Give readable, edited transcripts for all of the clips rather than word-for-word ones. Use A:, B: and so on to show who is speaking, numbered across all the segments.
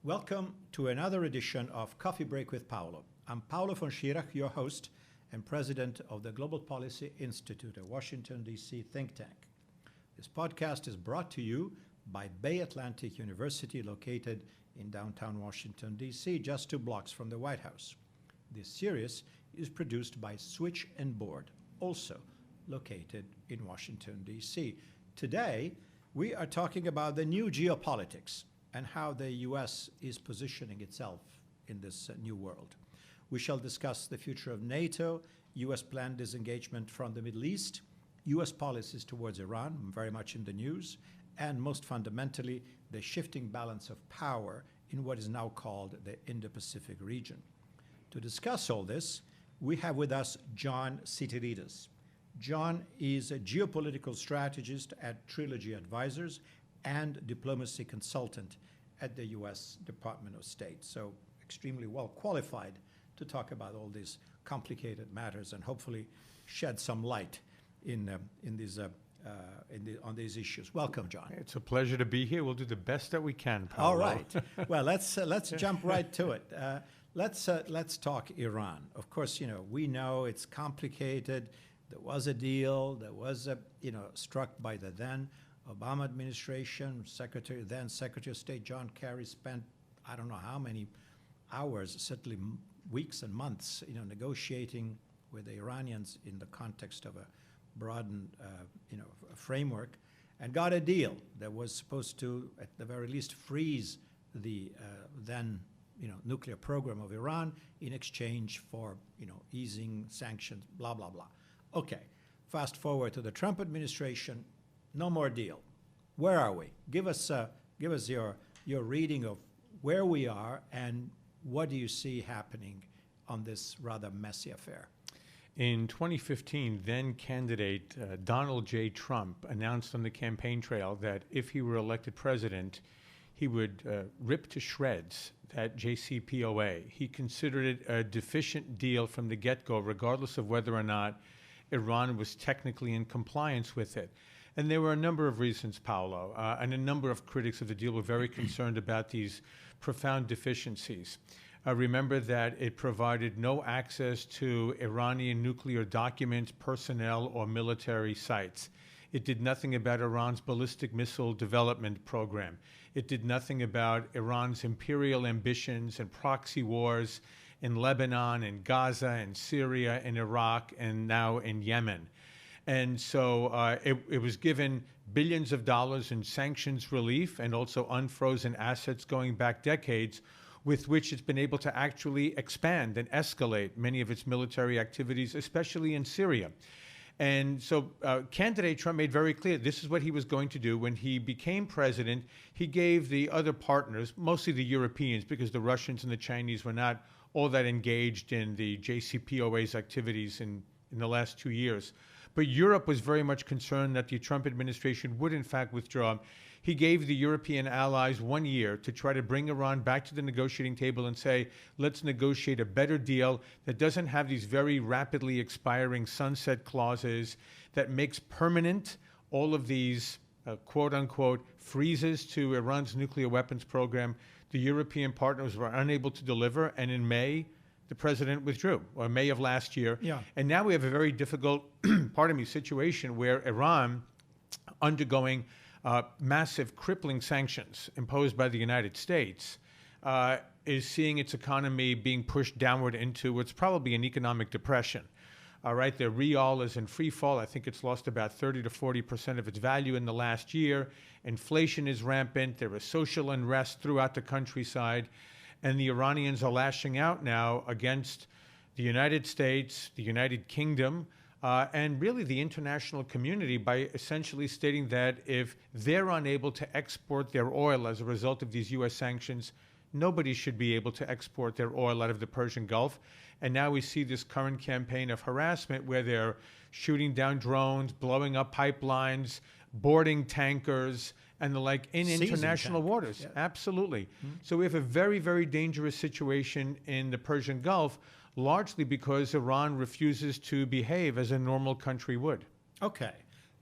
A: Welcome to another edition of Coffee Break with Paolo. I'm Paolo von Schirach, your host and president of the Global Policy Institute, a Washington, D.C. think tank. This podcast is brought to you by Bay Atlantic University, located in downtown Washington, D.C., just 2 blocks from the White House. This series is produced by Switch and Board, also located in Washington, D.C. Today, we are talking about the new geopolitics and how the U.S. is positioning itself in this new world. We shall discuss the future of NATO, U.S. planned disengagement from the Middle East, U.S. policies towards Iran, very much in the news, and most fundamentally, the shifting balance of power in what is now called the Indo-Pacific region. To discuss all this, we have with us John Sitirides. John is a geopolitical strategist at Trilogy Advisors and diplomacy consultant at the U.S. Department of State. So extremely well qualified to talk about all these complicated matters and hopefully shed some light on these issues. Welcome, John.
B: It's a pleasure to be here. We'll do the best that we can, Paolo.
A: All right. Well, let's jump right to it. Let's talk Iran. Of course, we know it's complicated. There was a deal. There was struck by the then Obama administration. Then Secretary of State John Kerry spent I don't know how many hours, certainly weeks and months, negotiating with the Iranians in the context of a broadened, framework, and got a deal that was supposed to, at the very least, freeze the then, nuclear program of Iran in exchange for, easing sanctions, blah, blah, blah. Okay, fast forward to the Trump administration, no more deal. Where are we? Give us your reading of where we are and what do you see happening on this rather messy affair?
B: In 2015, then candidate Donald J. Trump announced on the campaign trail that if he were elected president, he would rip to shreds that JCPOA. He considered it a deficient deal from the get-go, regardless of whether or not Iran was technically in compliance with it. And there were a number of reasons, Paolo, and a number of critics of the deal were very concerned about these profound deficiencies. Remember that it provided no access to Iranian nuclear documents, personnel, or military sites. It did nothing about Iran's ballistic missile development program. It did nothing about Iran's imperial ambitions and proxy wars in Lebanon, in Gaza, in Syria, in Iraq, and now in Yemen. And so it was given billions of dollars in sanctions relief and also unfrozen assets going back decades, with which it's been able to actually expand and escalate many of its military activities, especially in Syria. And so candidate Trump made very clear this is what he was going to do. When he became president, he gave the other partners, mostly the Europeans, because the Russians and the Chinese were not all that engaged in the JCPOA's activities in the last 2 years. But Europe was very much concerned that the Trump administration would, in fact, withdraw. He gave the European allies 1 year to try to bring Iran back to the negotiating table and say, let's negotiate a better deal that doesn't have these very rapidly expiring sunset clauses, that makes permanent all of these quote-unquote freezes to Iran's nuclear weapons program. The European partners were unable to deliver, and in May, the president withdrew, or May of last year.
A: Yeah.
B: And now we have a very difficult, situation where Iran, undergoing massive crippling sanctions imposed by the United States, is seeing its economy being pushed downward into what's probably an economic depression. All right, the rial is in free fall. I think it's lost about 30 to 40% of its value in the last year. Inflation is rampant. There is social unrest throughout the countryside. And the Iranians are lashing out now against the United States, the United Kingdom, and really the international community by essentially stating that if they're unable to export their oil as a result of these U.S. sanctions, nobody should be able to export their oil out of the Persian Gulf. And now we see this current campaign of harassment where they're shooting down drones, blowing up pipelines, boarding tankers, and the like in international waters.
A: Yeah.
B: Absolutely. Mm-hmm. So we have a very, very dangerous situation in the Persian Gulf, largely because Iran refuses to behave as a normal country would.
A: Okay.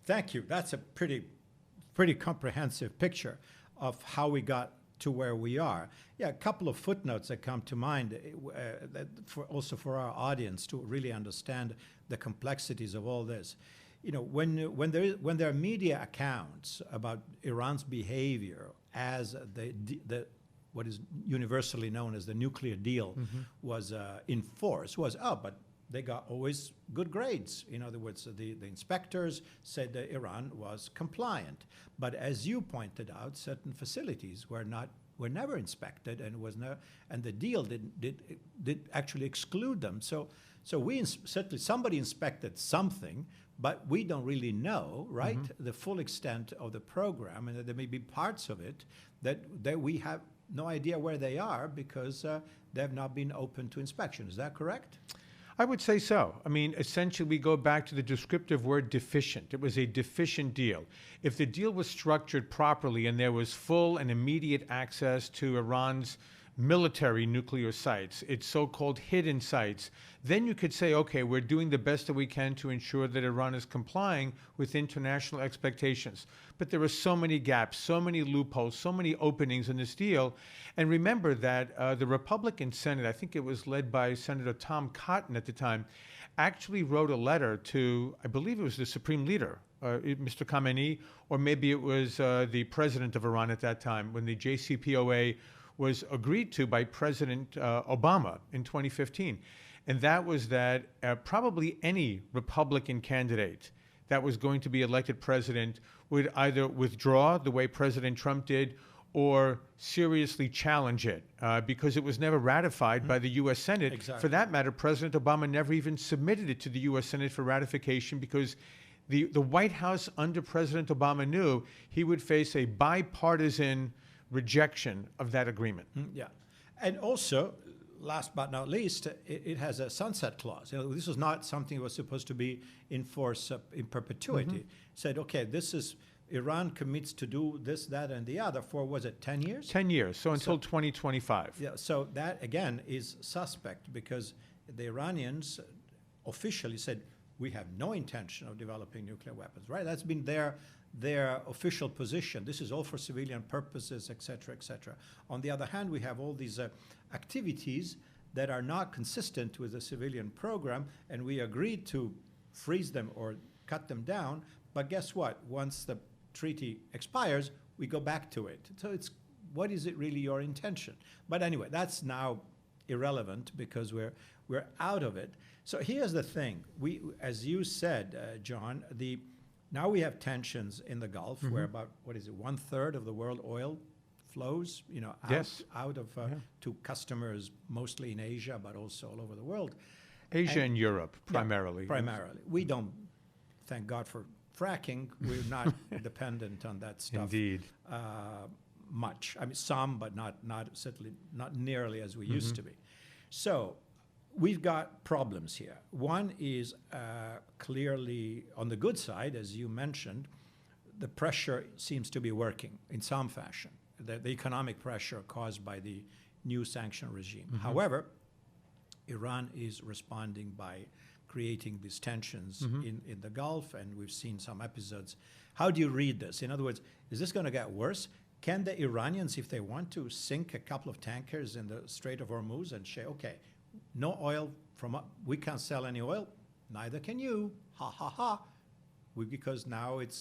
A: Thank you. That's a pretty comprehensive picture of how we got to where we are. Yeah, a couple of footnotes that come to mind, also for our audience to really understand the complexities of all this. You know, when there are media accounts about Iran's behavior as the what is universally known as the nuclear deal was in force, but they got always good grades. In other words, the inspectors said that Iran was compliant. But as you pointed out, certain facilities were never inspected, and the deal did actually exclude them. So certainly somebody inspected something, but we don't really know, right, the full extent of the program, and that there may be parts of it that we have no idea where they are because they have not been open to inspection. Is that correct?
B: I would say so. I mean, essentially, we go back to the descriptive word deficient. It was a deficient deal. If the deal was structured properly and there was full and immediate access to Iran's military nuclear sites, its so-called hidden sites, then you could say, okay, we're doing the best that we can to ensure that Iran is complying with international expectations. But there are so many gaps, so many loopholes, so many openings in this deal. And remember that the Republican Senate, I think it was led by Senator Tom Cotton at the time, actually wrote a letter to, I believe it was the Supreme Leader, Mr. Khamenei, or maybe it was the president of Iran at that time, when the JCPOA was agreed to by President Obama in 2015. And that was that probably any Republican candidate that was going to be elected president would either withdraw the way President Trump did or seriously challenge it because it was never ratified by the U.S. Senate.
A: Exactly.
B: For that matter, President Obama never even submitted it to the U.S. Senate for ratification because the White House under President Obama knew he would face a bipartisan rejection of that agreement.
A: Yeah. And also, last but not least, it has a sunset clause. You know, this was not something that was supposed to be in force in perpetuity. Said, okay, this is, Iran commits to do this, that, and the other for, was it 10 years?
B: 10 years, so until 2025.
A: Yeah, so that, again, is suspect because the Iranians officially said, we have no intention of developing nuclear weapons, right? That's been their official position. This is all for civilian purposes, et cetera, et cetera. On the other hand, we have all these activities that are not consistent with the civilian program, and we agreed to freeze them or cut them down. But guess what? Once the treaty expires, we go back to it. So it's, what is it really your intention? But anyway, that's now irrelevant because we're out of it. So here's the thing. We, as you said, John, now we have tensions in the Gulf where about, 1/3 of the world oil flows, out of to customers mostly in Asia, but also all over the world.
B: Asia and Europe, primarily.
A: Yeah, primarily. We don't, thank God for fracking, we're not dependent on that stuff.
B: Indeed.
A: Much. I mean, some, but certainly not nearly as we used to be. So we've got problems here. One is clearly on the good side, as you mentioned, the pressure seems to be working in some fashion, the economic pressure caused by the new sanction regime. However, Iran is responding by creating these tensions in the Gulf, and we've seen some episodes. How do you read this? In other words, is this going to get worse? Can the Iranians, if they want to, sink a couple of tankers in the Strait of Hormuz and say, okay, no oil we can't sell any oil, neither can you, ha ha ha, because now it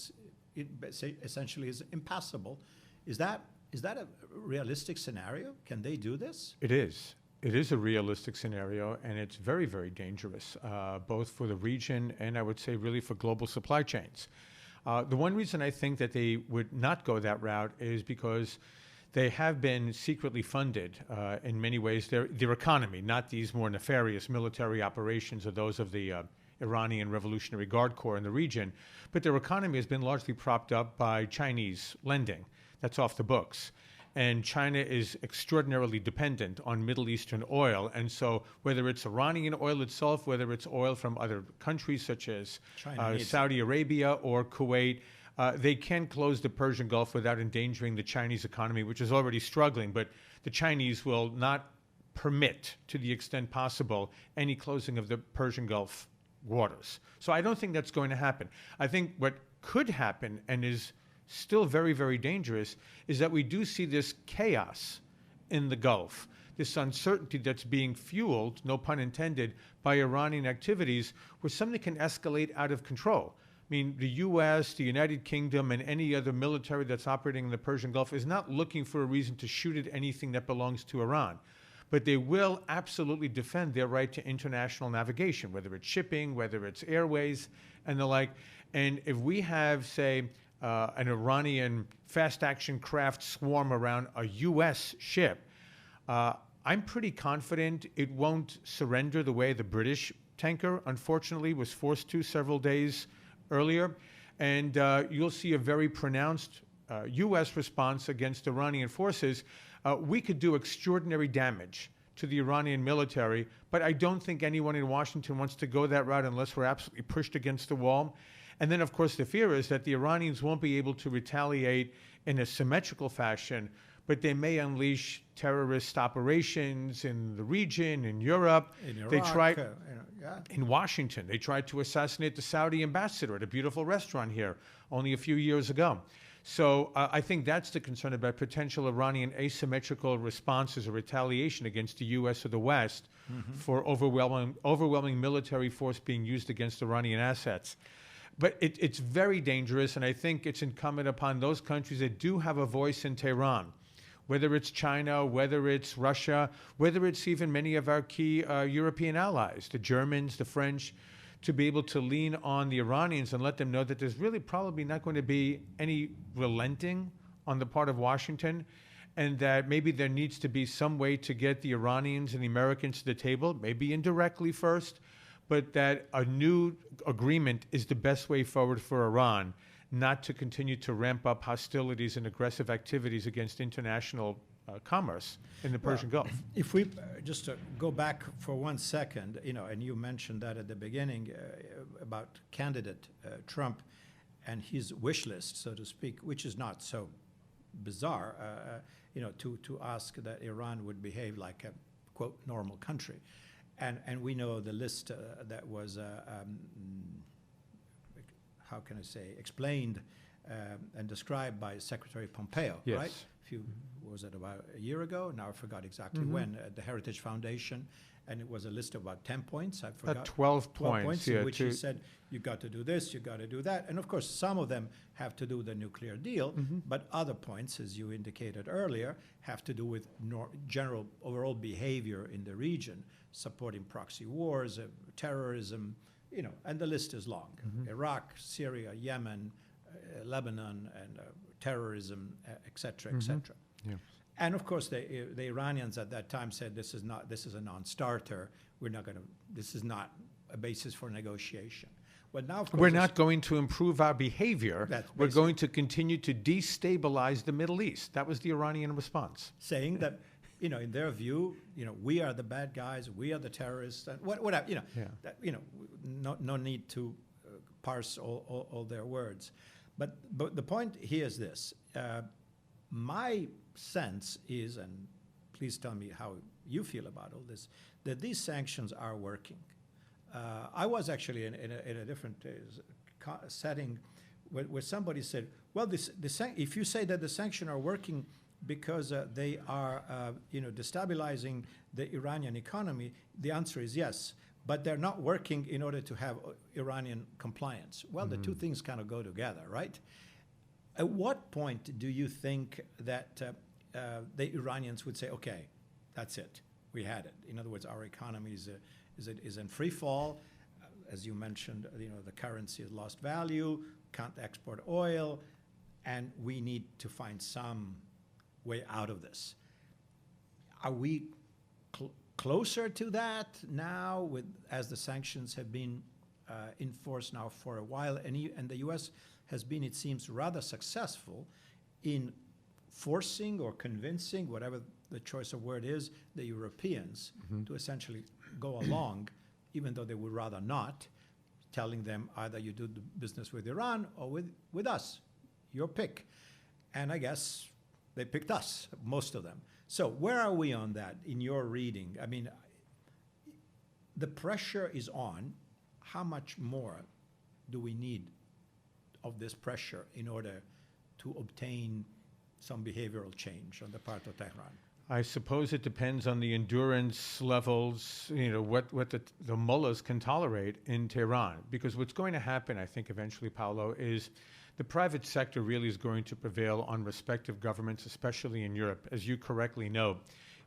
A: essentially is impassable. Is that a realistic scenario? Can they do this?
B: It is. It is a realistic scenario, and it's very, very dangerous, both for the region and I would say really for global supply chains. The one reason I think that they would not go that route is because they have been secretly funded in many ways, their economy, not these more nefarious military operations or those of the Iranian Revolutionary Guard Corps in the region, but their economy has been largely propped up by Chinese lending. That's off the books. And China is extraordinarily dependent on Middle Eastern oil. And so whether it's Iranian oil itself, whether it's oil from other countries such as Saudi Arabia or Kuwait, they can close the Persian Gulf without endangering the Chinese economy, which is already struggling. But the Chinese will not permit, to the extent possible, any closing of the Persian Gulf waters. So I don't think that's going to happen. I think what could happen and is still very, very dangerous, is that we do see this chaos in the Gulf, this uncertainty that's being fueled, no pun intended, by Iranian activities where something can escalate out of control. I mean, the U.S., the United Kingdom, and any other military that's operating in the Persian Gulf is not looking for a reason to shoot at anything that belongs to Iran. But they will absolutely defend their right to international navigation, whether it's shipping, whether it's airways, and the like. And if we have, say, an Iranian fast-action craft swarm around a U.S. ship, I'm pretty confident it won't surrender the way the British tanker, unfortunately, was forced to several days earlier. And you'll see a very pronounced U.S. response against Iranian forces. We could do extraordinary damage to the Iranian military, but I don't think anyone in Washington wants to go that route unless we're absolutely pushed against the wall. And then, of course, the fear is that the Iranians won't be able to retaliate in a symmetrical fashion, but they may unleash terrorist operations in the region, in Europe.
A: In Iraq,
B: they tried,
A: yeah.
B: in Washington, they tried to assassinate the Saudi ambassador at a beautiful restaurant here only a few years ago. So I think that's the concern about potential Iranian asymmetrical responses or retaliation against the U.S. or the West for overwhelming military force being used against Iranian assets. But it's very dangerous, and I think it's incumbent upon those countries that do have a voice in Tehran, whether it's China, whether it's Russia, whether it's even many of our key European allies, the Germans, the French, to be able to lean on the Iranians and let them know that there's really probably not going to be any relenting on the part of Washington, and that maybe there needs to be some way to get the Iranians and the Americans to the table, maybe indirectly first, but that a new agreement is the best way forward for Iran, not to continue to ramp up hostilities and aggressive activities against international commerce in the Persian Gulf.
A: If we just to go back for 1 second, and you mentioned that at the beginning about candidate Trump and his wish list, so to speak, which is not so bizarre, to ask that Iran would behave like a, quote, normal country. And we know the list that was, how can I say, explained and described by Secretary Pompeo,
B: yes.
A: right? Was it about a year ago? Now I forgot exactly when, at the Heritage Foundation, and it was a list of about 10 points. I forgot.
B: 12 points,
A: in which he said, you got to do this, you got to do that. And of course, some of them have to do with the nuclear deal, but other points, as you indicated earlier, have to do with general overall behavior in the region, supporting proxy wars, terrorism, and the list is long. Iraq, Syria, Yemen, Lebanon, and terrorism, et cetera, et cetera.
B: Yeah.
A: And of course, the Iranians at that time said, this is a non-starter. This is not a basis for negotiation. But now, of course,
B: we're not going to improve our behavior. We're going to continue to destabilize the Middle East. That was the Iranian response.
A: Saying that, in their view, we are the bad guys, we are the terrorists, and whatever, no need to parse all their words. But the point here is this. My sense is, and please tell me how you feel about all this, that these sanctions are working. I was actually in a different setting where somebody said, well, if you say that the sanctions are working because they are destabilizing the Iranian economy, the answer is yes. But they're not working in order to have Iranian compliance. Well, the two things kind of go together, right? At what point do you think that the Iranians would say, okay, that's it, we had it? In other words, our economy is in free fall. As you mentioned, the currency has lost value, can't export oil, and we need to find some way out of this. Are we closer to that now, as the sanctions have been enforced now for a while, and the U.S. has been, it seems, rather successful in forcing or convincing, whatever the choice of word is, the Europeans to essentially go along, even though they would rather not, telling them either you do the business with Iran or with us, your pick. And I guess they picked us, most of them. So where are we on that in your reading? I mean, the pressure is on. How much more do we need of this pressure in order to obtain some behavioral change on the part of Tehran?
B: I suppose it depends on the endurance levels, what the mullahs can tolerate in Tehran. Because what's going to happen, I think, eventually, Paolo, is the private sector really is going to prevail on respective governments, especially in Europe. As you correctly know,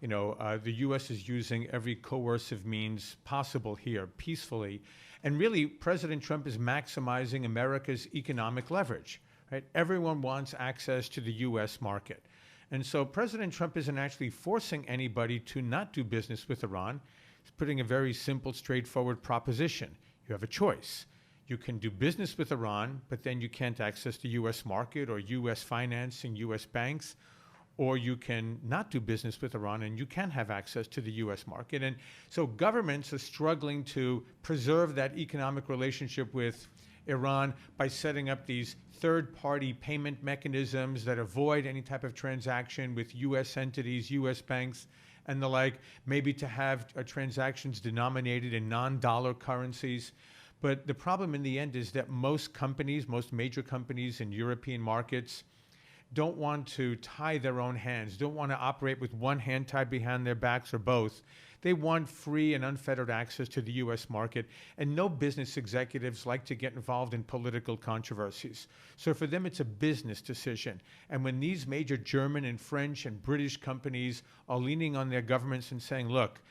B: the U.S. is using every coercive means possible here, peacefully. And really, President Trump is maximizing America's economic leverage, right? Everyone wants access to the U.S. market. And so President Trump isn't actually forcing anybody to not do business with Iran. He's putting a very simple, straightforward proposition. You have a choice. You can do business with Iran, but then you can't access the U.S. market or U.S. financing, U.S. banks, or you can not do business with Iran and you can have access to the U.S. market. And so governments are struggling to preserve that economic relationship with Iran by setting up these third-party payment mechanisms that avoid any type of transaction with U.S. entities, U.S. banks, and the like, maybe to have transactions denominated in non-dollar currencies. But the problem in the end is that most companies, most major companies in European markets, don't want to tie their own hands, don't want to operate with one hand tied behind their backs or both. They want free and unfettered access to the U.S. market, and no business executives like to get involved in political controversies. So for them, it's a business decision. And when these major German and French and British companies are leaning on their governments and saying, look,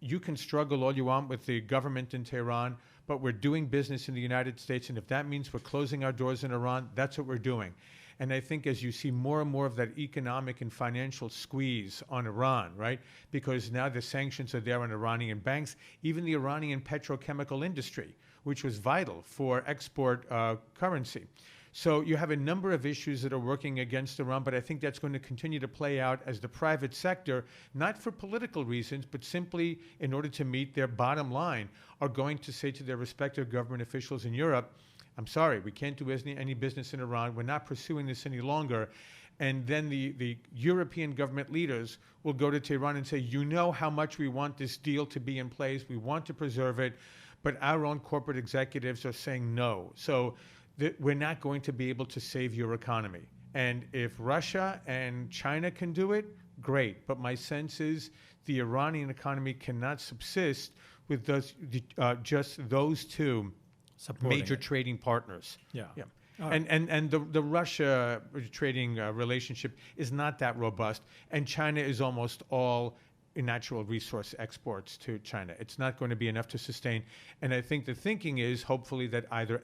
B: you can struggle all you want with the government in Tehran, but we're doing business in the United States, and if that means we're closing our doors in Iran, that's what we're doing. And I think as you see more and more of that economic and financial squeeze on Iran, right? Because now the sanctions are there on Iranian banks, even the Iranian petrochemical industry, which was vital for export currency. So you have a number of issues that are working against Iran, but I think that's going to continue to play out as the private sector, not for political reasons, but simply in order to meet their bottom line, are going to say to their respective government officials in Europe, I'm sorry, we can't do any business in Iran. We're not pursuing this any longer. And then the European government leaders will go to Tehran and say, you know how much we want this deal to be in place. We want to preserve it. But our own corporate executives are saying no. So we're not going to be able to save your economy. And if Russia and China can do it, great. But my sense is the Iranian economy cannot subsist with just those two major trading partners.
A: Yeah.
B: Right. And the Russia trading relationship is not that robust, and China is almost all natural resource exports to China. It's not going to be enough to sustain. And I think the thinking is hopefully that either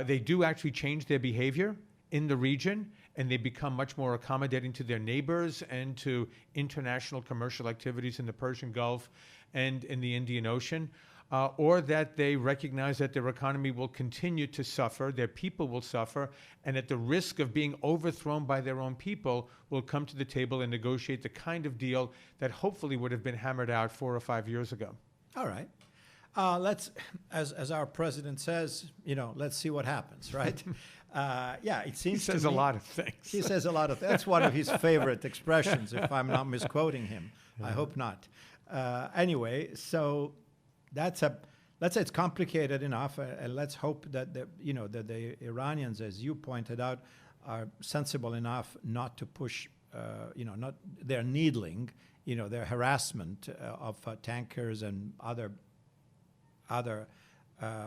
B: they do actually change their behavior in the region, and they become much more accommodating to their neighbors and to international commercial activities in the Persian Gulf and in the Indian Ocean. Or that they recognize that their economy will continue to suffer, their people will suffer, and at the risk of being overthrown by their own people, will come to the table and negotiate the kind of deal that hopefully would have been hammered out 4 or 5 years ago.
A: All right. Let's, as our president says, let's see what happens, right? It seems
B: he says a lot of things.
A: He says a lot of things. That's one of his favorite expressions, if I'm not misquoting him. Yeah. I hope not. Anyway, so let's say it's complicated enough, and let's hope that the Iranians, as you pointed out, are sensible enough not to push, not their needling, their harassment of tankers and other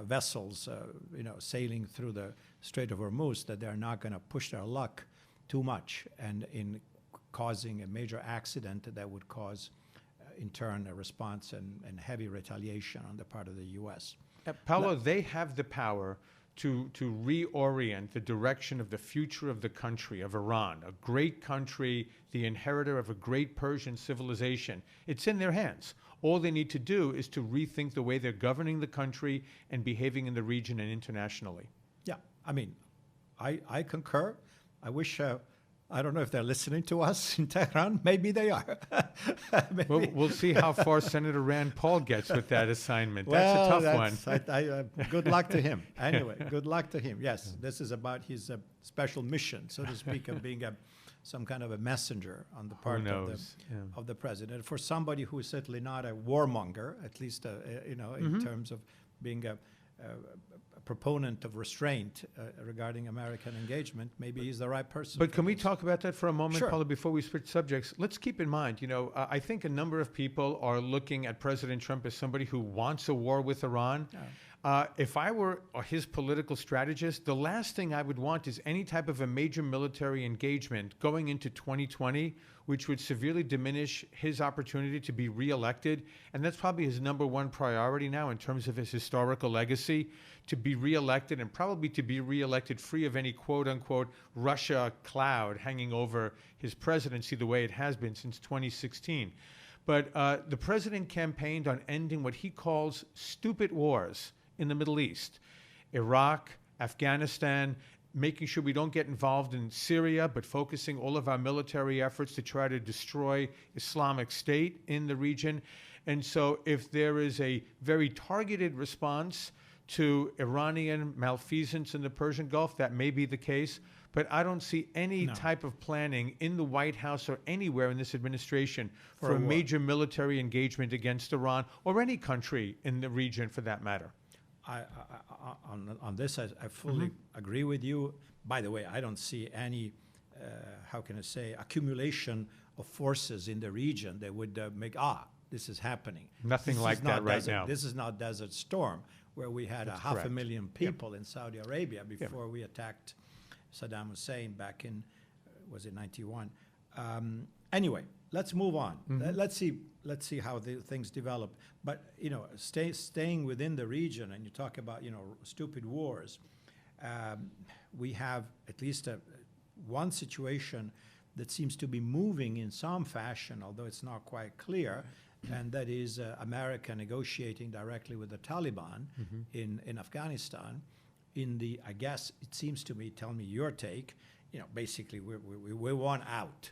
A: vessels, sailing through the Strait of Hormuz, that they're not going to push their luck too much and in causing a major accident that would cause in turn a response and heavy retaliation on the part of the U.S.
B: Paolo, they have the power to reorient the direction of the future of the country, of Iran, a great country, the inheritor of a great Persian civilization. It's in their hands. All they need to do is to rethink the way they're governing the country and behaving in the region and internationally.
A: Yeah, I mean, I concur. I wish... I don't know if they're listening to us in Tehran. Maybe they are.
B: Maybe. We'll see how far Senator Rand Paul gets with that assignment. That's a tough one.
A: Good luck to him. Anyway, good luck to him. Yes, this is about his special mission, so to speak, of being some kind of a messenger on the part of the president. For somebody who is certainly not a warmonger, at least in terms of being a proponent of restraint regarding American engagement, maybe he's the right person.
B: But can we talk about that for a moment,
A: Sure.
B: Paulo, before we switch subjects? Let's keep in mind, I think a number of people are looking at President Trump as somebody who wants a war with Iran. If I were his political strategist, the last thing I would want is any type of a major military engagement going into 2020, which would severely diminish his opportunity to be reelected. And that's probably his number one priority now in terms of his historical legacy, to be reelected, and probably to be reelected free of any quote-unquote Russia cloud hanging over his presidency the way it has been since 2016. But the president campaigned on ending what he calls stupid wars in the Middle East, Iraq, Afghanistan, making sure we don't get involved in Syria, but focusing all of our military efforts to try to destroy Islamic State in the region. And so if there is a very targeted response to Iranian malfeasance in the Persian Gulf, that may be the case. But I don't see any type of planning in the White House or anywhere in this administration for a major military engagement against Iran or any country in the region for that matter.
A: On this, I fully agree with you. By the way, I don't see any, accumulation of forces in the region that would make, this is happening.
B: Nothing like that right now.
A: This is not Desert Storm, where we had
B: That's
A: 500,000 people in Saudi Arabia before we attacked Saddam Hussein back in, was it 91? Anyway, let's move on. Let's see how the things develop. But staying within the region, and you talk about stupid wars. We have at least one situation that seems to be moving in some fashion, although it's not quite clear, and that is America negotiating directly with the Taliban in Afghanistan. I guess it seems to me, tell me your take. Basically we want out.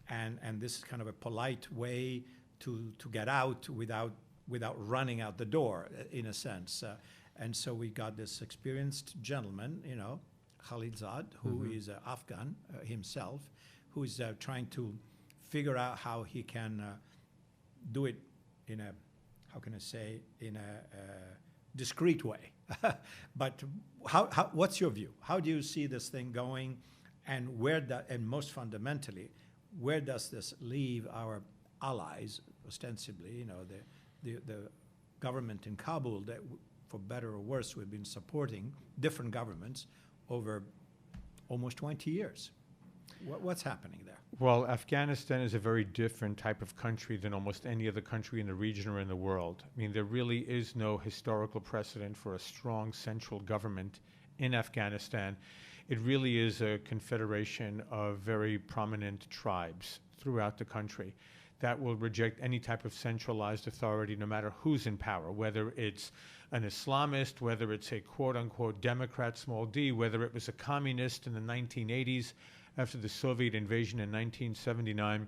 A: And this is kind of a polite way to get out without running out the door, in a sense. And so we got this experienced gentleman, Khalilzad, who is Afghan himself, who is trying to figure out how he can do it in a, in a discreet way. But what's your view? How do you see this thing going, and and most fundamentally, where does this leave our allies, ostensibly, the government in Kabul that, for better or worse, we've been supporting different governments over almost 20 years? What's happening there?
B: Well, Afghanistan is a very different type of country than almost any other country in the region or in the world. I mean, there really is no historical precedent for a strong central government in Afghanistan. It really is a confederation of very prominent tribes throughout the country that will reject any type of centralized authority, no matter who's in power, whether it's an Islamist, whether it's a quote-unquote Democrat, small d, whether it was a communist in the 1980s after the Soviet invasion in 1979.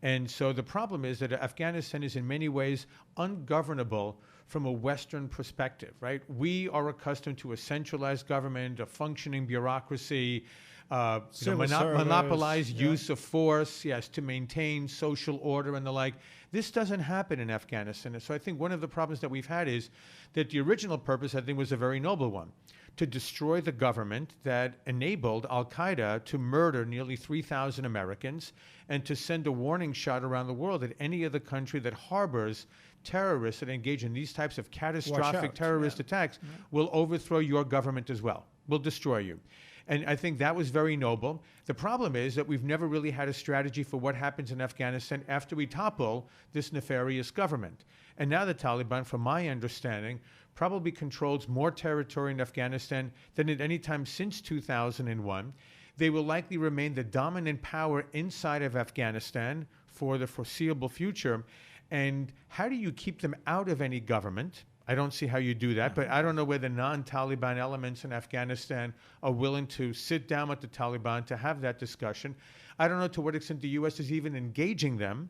B: And so the problem is that Afghanistan is in many ways ungovernable from a Western perspective, right? We are accustomed to a centralized government, a functioning bureaucracy, monopolized use of force, yes, to maintain social order and the like. This doesn't happen in Afghanistan. And so I think one of the problems that we've had is that the original purpose, I think, was a very noble one: to destroy the government that enabled al-Qaeda to murder nearly 3,000 Americans and to send a warning shot around the world that any other country that harbors terrorists that engage in these types of catastrophic terrorist attacks will overthrow your government as well, will destroy you. And I think that was very noble. The problem is that we've never really had a strategy for what happens in Afghanistan after we topple this nefarious government. And now the Taliban, from my understanding, probably controls more territory in Afghanistan than at any time since 2001. They will likely remain the dominant power inside of Afghanistan for the foreseeable future. And how do you keep them out of any government? I don't see how you do that, but I don't know whether non-Taliban elements in Afghanistan are willing to sit down with the Taliban to have that discussion. I don't know to what extent the U.S. is even engaging them,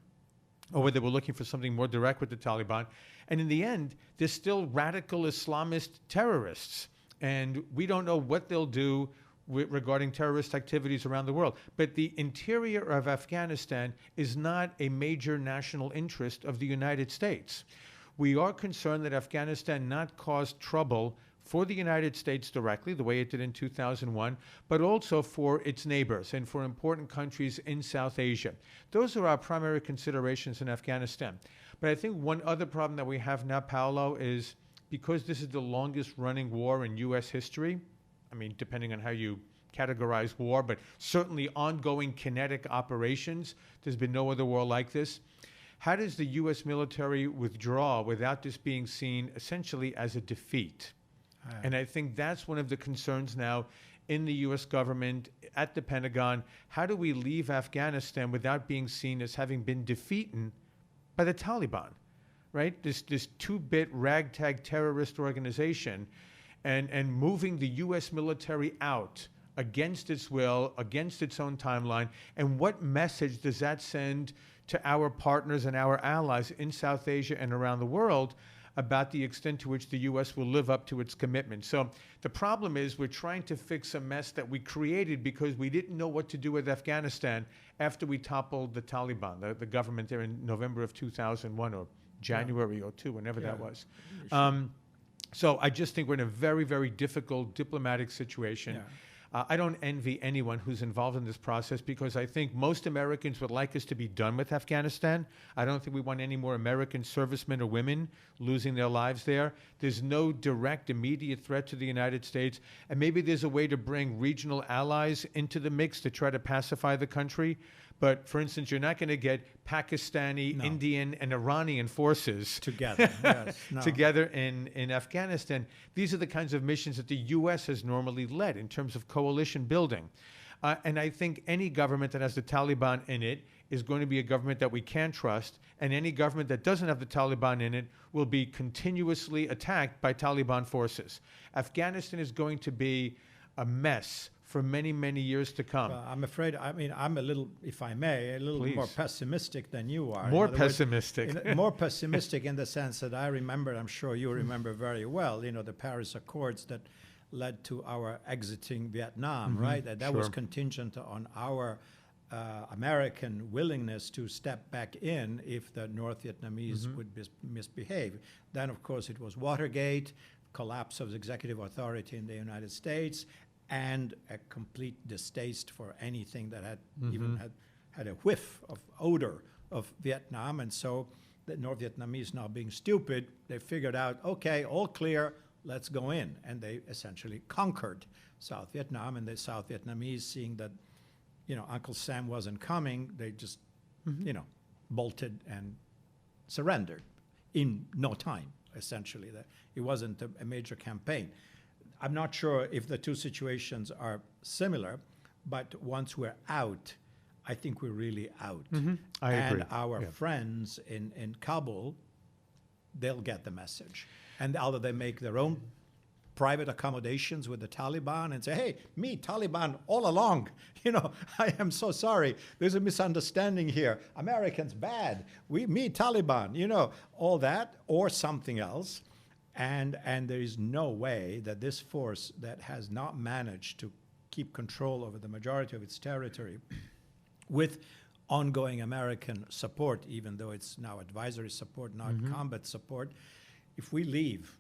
B: or whether we're looking for something more direct with the Taliban. And in the end, they're still radical Islamist terrorists, and we don't know what they'll do regarding terrorist activities around the world. But the interior of Afghanistan is not a major national interest of the United States. We are concerned that Afghanistan not cause trouble for the United States directly, the way it did in 2001, but also for its neighbors and for important countries in South Asia. Those are our primary considerations in Afghanistan. But I think one other problem that we have now, Paolo, is because this is the longest running war in U.S. history, I mean, depending on how you categorize war, but certainly ongoing kinetic operations. There's been no other war like this. How does the U.S. military withdraw without this being seen essentially as a defeat? And I think that's one of the concerns now in the U.S. government, at the Pentagon. How do we leave Afghanistan without being seen as having been defeated by the Taliban, right? This two-bit ragtag terrorist organization, and moving the U.S. military out against its will, against its own timeline. And what message does that send to our partners and our allies in South Asia and around the world about the extent to which the U.S. will live up to its commitment? So the problem is we're trying to fix a mess that we created because we didn't know what to do with Afghanistan after we toppled the Taliban, the government there in November of 2001 or January or 2, whenever that was. So I just think we're in a very, very difficult diplomatic situation. I don't envy anyone who's involved in this process because I think most Americans would like us to be done with Afghanistan. I don't think we want any more American servicemen or women losing their lives there. There's no direct, immediate threat to the United States. And maybe there's a way to bring regional allies into the mix to try to pacify the country. But, for instance, you're not going to get Pakistani, Indian, and Iranian forces
A: together,
B: together in Afghanistan. These are the kinds of missions that the U.S. has normally led in terms of coalition building. And I think any government that has the Taliban in it is going to be a government that we can trust, and any government that doesn't have the Taliban in it will be continuously attacked by Taliban forces. Afghanistan is going to be a mess for many, many years to come.
A: I'm afraid, I mean, I'm a little, if I may, a little more pessimistic than you are.
B: More pessimistic.
A: More pessimistic in the sense that I remember, I'm sure you remember very well, the Paris Accords that led to our exiting Vietnam, right? That was contingent on our American willingness to step back in if the North Vietnamese would misbehave. Then, of course, it was Watergate, collapse of executive authority in the United States, and a complete distaste for anything that had even had a whiff of odor of Vietnam. And so the North Vietnamese, now being stupid, they figured out, okay, all clear, let's go in. And they essentially conquered South Vietnam. And the South Vietnamese, seeing that, Uncle Sam wasn't coming, they just, bolted and surrendered in no time, essentially. It wasn't a major campaign. I'm not sure if the two situations are similar, but once we're out, I think we're really out.
B: I agree.
A: And our friends in Kabul, they'll get the message. And either they make their own private accommodations with the Taliban and say, hey, me, Taliban, all along. I am so sorry. There's a misunderstanding here. Americans, bad. Me, Taliban, all that, or something else. And there is no way that this force that has not managed to keep control over the majority of its territory with ongoing American support, even though it's now advisory support, not combat support, if we leave,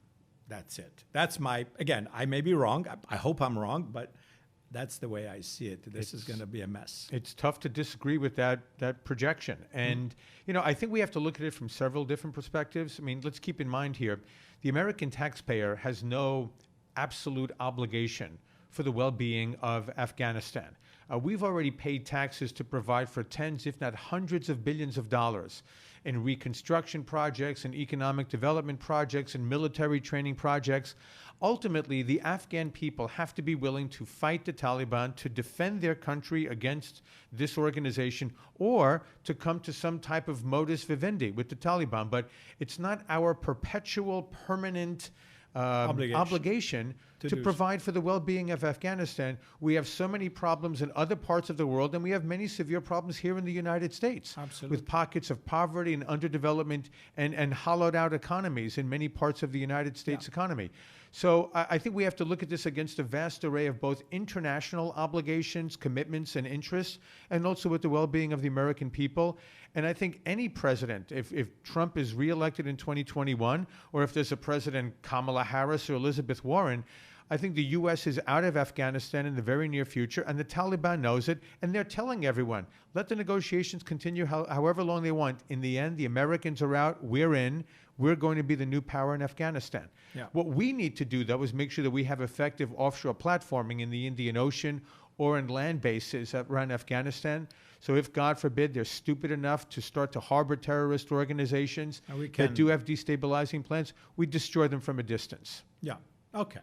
A: that's it. That's again, I may be wrong. I hope I'm wrong, but that's the way I see it. This is going to be a mess.
B: It's tough to disagree with that projection. And, I think we have to look at it from several different perspectives. I mean, let's keep in mind here, the American taxpayer has no absolute obligation for the well-being of Afghanistan. We've already paid taxes to provide for tens, if not hundreds of billions of dollars in reconstruction projects and economic development projects and military training projects. Ultimately, the Afghan people have to be willing to fight the Taliban, to defend their country against this organization, or to come to some type of modus vivendi with the Taliban. But it's not our perpetual, permanent obligation to provide for the well-being of Afghanistan. We have so many problems in other parts of the world, and we have many severe problems here in the United States.
A: Absolutely.
B: With pockets of poverty and underdevelopment and hollowed-out economies in many parts of the United States economy. So I think we have to look at this against a vast array of both international obligations, commitments, and interests, and also with the well-being of the American people. And I think any president, if Trump is reelected in 2021, or if there's a president, Kamala Harris or Elizabeth Warren, I think the U.S. is out of Afghanistan in the very near future, and the Taliban knows it, and they're telling everyone, let the negotiations continue however long they want. In the end, the Americans are out, we're in, we're going to be the new power in Afghanistan.
A: Yeah.
B: What we need to do, though, is make sure that we have effective offshore platforming in the Indian Ocean or in land bases around Afghanistan. So if, God forbid, they're stupid enough to start to harbor terrorist organizations that do have destabilizing plans, we destroy them from a distance.
A: Yeah, okay.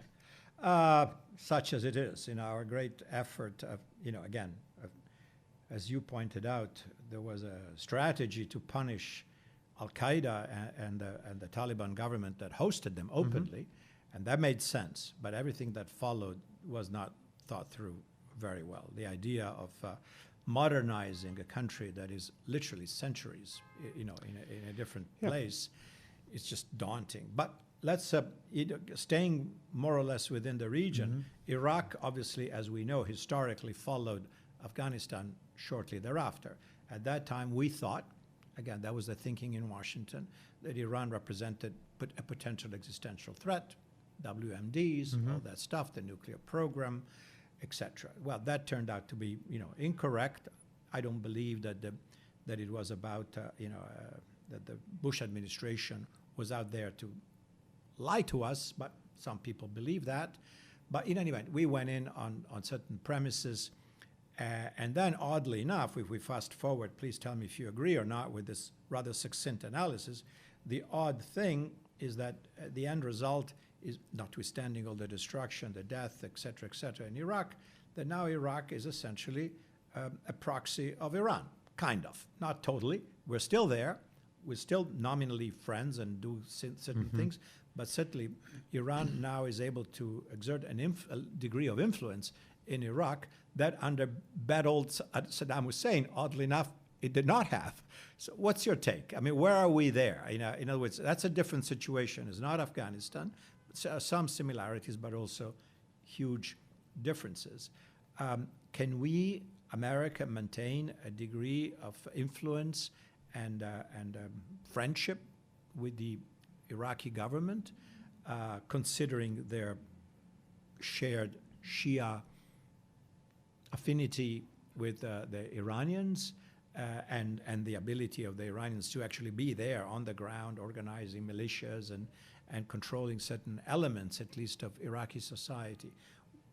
A: Such as it is, our great effort of, again, as you pointed out, there was a strategy to punish Al-Qaeda and the Taliban government that hosted them openly, and that made sense. But everything that followed was not thought through very well. The idea of modernizing a country that is literally centuries, in a different place, is just daunting. But let's staying more or less within the region. Iraq, obviously, as we know, historically followed Afghanistan shortly thereafter. At that time, we thought, again, that was the thinking in Washington, that Iran represented a potential existential threat, WMDs, all that stuff, the nuclear program, etc. Well, that turned out to be, incorrect. I don't believe that it was about, that the Bush administration was out there to lie to us, but some people believe that. But in any event, we went in on certain premises. And then, oddly enough, if we fast forward, please tell me if you agree or not with this rather succinct analysis, the odd thing is that the end result is, notwithstanding all the destruction, the death, et cetera, in Iraq, that now Iraq is essentially a proxy of Iran, kind of. Not totally. We're still there. We're still nominally friends and do certain things, but certainly Iran now is able to exert a degree of influence in Iraq that under bad old Saddam Hussein, oddly enough, it did not have. So what's your take? I mean, where are we there? In other words, that's a different situation. It's not Afghanistan. Some similarities, but also huge differences. Can we, America, maintain a degree of influence and friendship with the Iraqi government, considering their shared Shia affinity with the Iranians and the ability of the Iranians to actually be there on the ground, organizing militias and controlling certain elements, at least, of Iraqi society?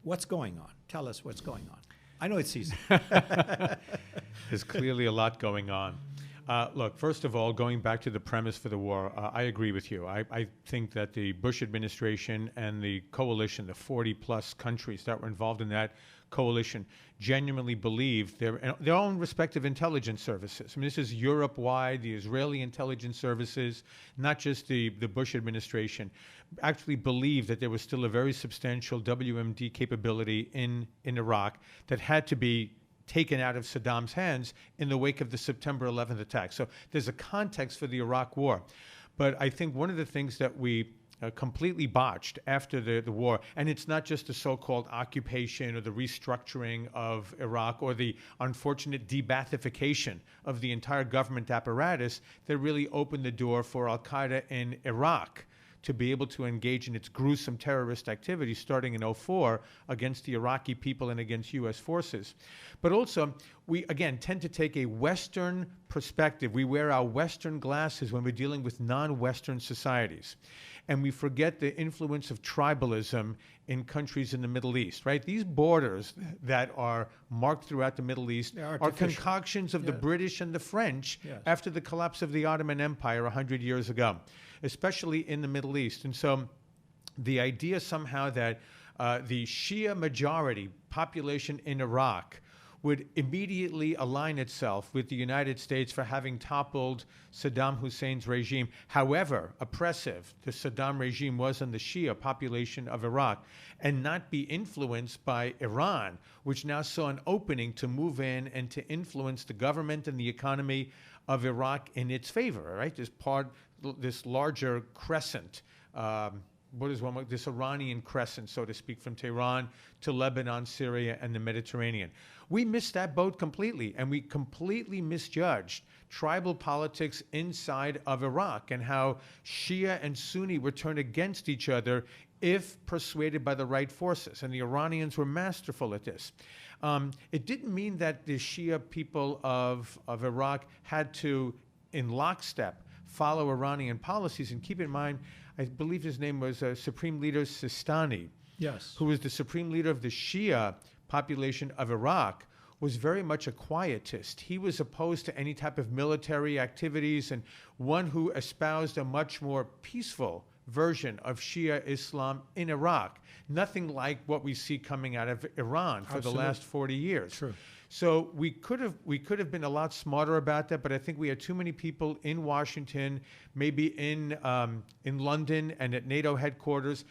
A: What's going on? Tell us what's going on. I know it's easy.
B: There's clearly a lot going on. Look, first of all, going back to the premise for the war, I agree with you. I think that the Bush administration and the coalition, the 40-plus countries that were involved in that coalition, genuinely believed their own respective intelligence services. I mean, this is Europe-wide, the Israeli intelligence services, not just the Bush administration, actually believed that there was still a very substantial WMD capability in Iraq that had to be taken out of Saddam's hands in the wake of the September 11th attack. So there's a context for the Iraq war. But I think one of the things that we completely botched after the war, and it's not just the so-called occupation or the restructuring of Iraq or the unfortunate de-Baathification of the entire government apparatus that really opened the door for al-Qaeda in Iraq to be able to engage in its gruesome terrorist activity starting in 2004 against the Iraqi people and against U.S. forces. But also, we, again, tend to take a Western perspective. We wear our Western glasses when we're dealing with non-Western societies. And we forget the influence of tribalism in countries in the Middle East, right? These borders that are marked throughout the Middle East are concoctions of the British and the French after the collapse of the Ottoman Empire 100 years ago, especially in the Middle East. And so the idea somehow that the Shia majority population in Iraq would immediately align itself with the United States for having toppled Saddam Hussein's regime, however oppressive the Saddam regime was on the Shia population of Iraq, and not be influenced by Iran, which now saw an opening to move in and to influence the government and the economy of Iraq in its favor, right? This larger crescent, this Iranian crescent, so to speak, from Tehran to Lebanon, Syria, and the Mediterranean. We missed that boat completely, and we completely misjudged tribal politics inside of Iraq and how Shia and Sunni were turned against each other if persuaded by the right forces. And the Iranians were masterful at this. It didn't mean that the Shia people of Iraq had to, in lockstep, follow Iranian policies. And keep in mind, I believe his name was Supreme Leader Sistani,
A: Yes.
B: who was the supreme leader of the Shia population of Iraq, was very much a quietist. He was opposed to any type of military activities, and one who espoused a much more peaceful version of Shia Islam in Iraq. Nothing like what we see coming out of Iran for the last 40 years.
A: True.
B: So we could have been a lot smarter about that, but I think we had too many people in Washington, maybe in London and at NATO headquarters.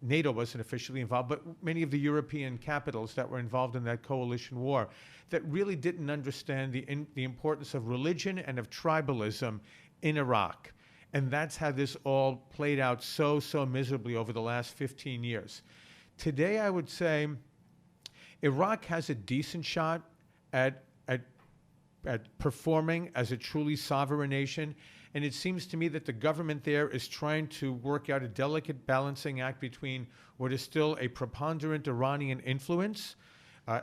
B: NATO wasn't officially involved, but many of the European capitals that were involved in that coalition war that really didn't understand the importance of religion and of tribalism in Iraq. And that's how this all played out so miserably over the last 15 years. Today, I would say Iraq has a decent shot at performing as a truly sovereign nation. And it seems to me that the government there is trying to work out a delicate balancing act between what is still a preponderant Iranian influence,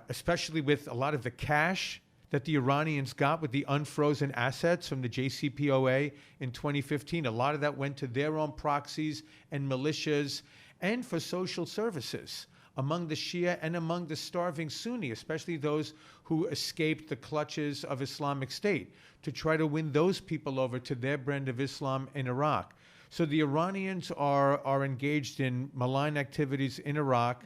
B: especially with a lot of the cash that the Iranians got with the unfrozen assets from the JCPOA in 2015. A lot of that went to their own proxies and militias and for social services among the Shia and among the starving Sunni, especially those who escaped the clutches of Islamic State, to try to win those people over to their brand of Islam in Iraq. So the Iranians are engaged in malign activities in Iraq.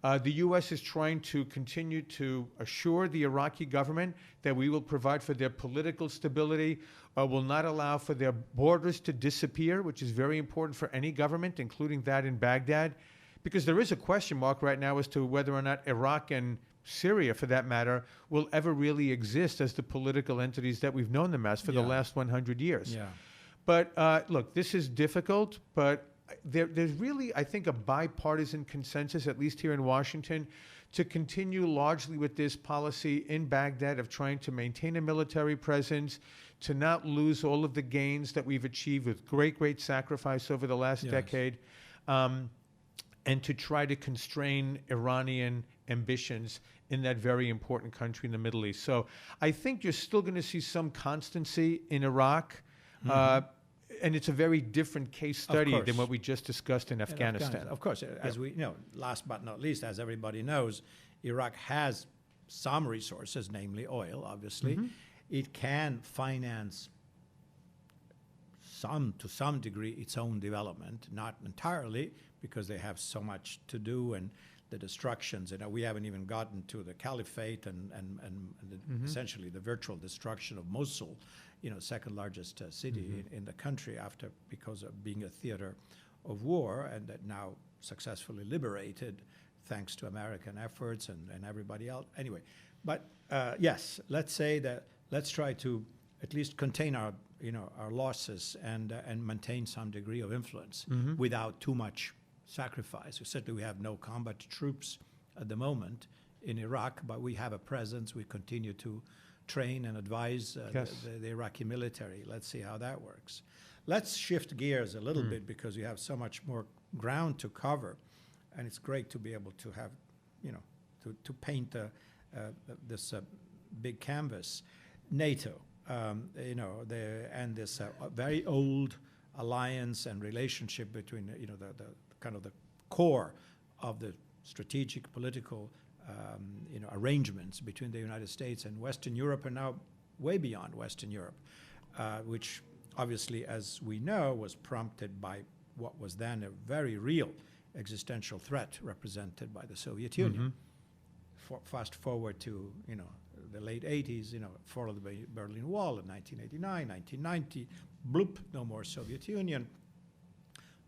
B: The U.S. is trying to continue to assure the Iraqi government that we will provide for their political stability, will not allow for their borders to disappear, which is very important for any government, including that in Baghdad, because there is a question mark right now as to whether or not Iraq and Syria, for that matter, will ever really exist as the political entities that we've known them as for the last 100 years.
A: Yeah.
B: But look, this is difficult, but there's really, I think, a bipartisan consensus, at least here in Washington, to continue largely with this policy in Baghdad of trying to maintain a military presence, to not lose all of the gains that we've achieved with great sacrifice over the last decade, and to try to constrain Iranian ambitions in that very important country in the Middle East. So I think you're still going to see some constancy in Iraq. And it's a very different case study than what we just discussed in Afghanistan.
A: Of course, as we know, last but not least, as everybody knows, Iraq has some resources, namely oil, obviously. It can finance to some degree its own development, not entirely, because they have so much to do and the destructions. We haven't even gotten to the caliphate and essentially the virtual destruction of Mosul, second largest city in the country because of being a theater of war, and that now successfully liberated thanks to American efforts and everybody else. Anyway, but yes, let's try to at least contain our losses and maintain some degree of influence without too much sacrifice. Certainly we have no combat troops at the moment in Iraq, but we have a presence. We continue to train and advise the Iraqi military. Let's see how that works. Let's shift gears a little bit, because we have so much more ground to cover, and it's great to be able to have, to paint this big canvas. NATO, and this very old alliance and relationship between, the kind of the core of the strategic political arrangements between the United States and Western Europe, and now way beyond Western Europe, which obviously, as we know, was prompted by what was then a very real existential threat represented by the Soviet Union. fast forward to, the late 80s, followed by Berlin Wall in 1989, 1990, bloop, no more Soviet Union,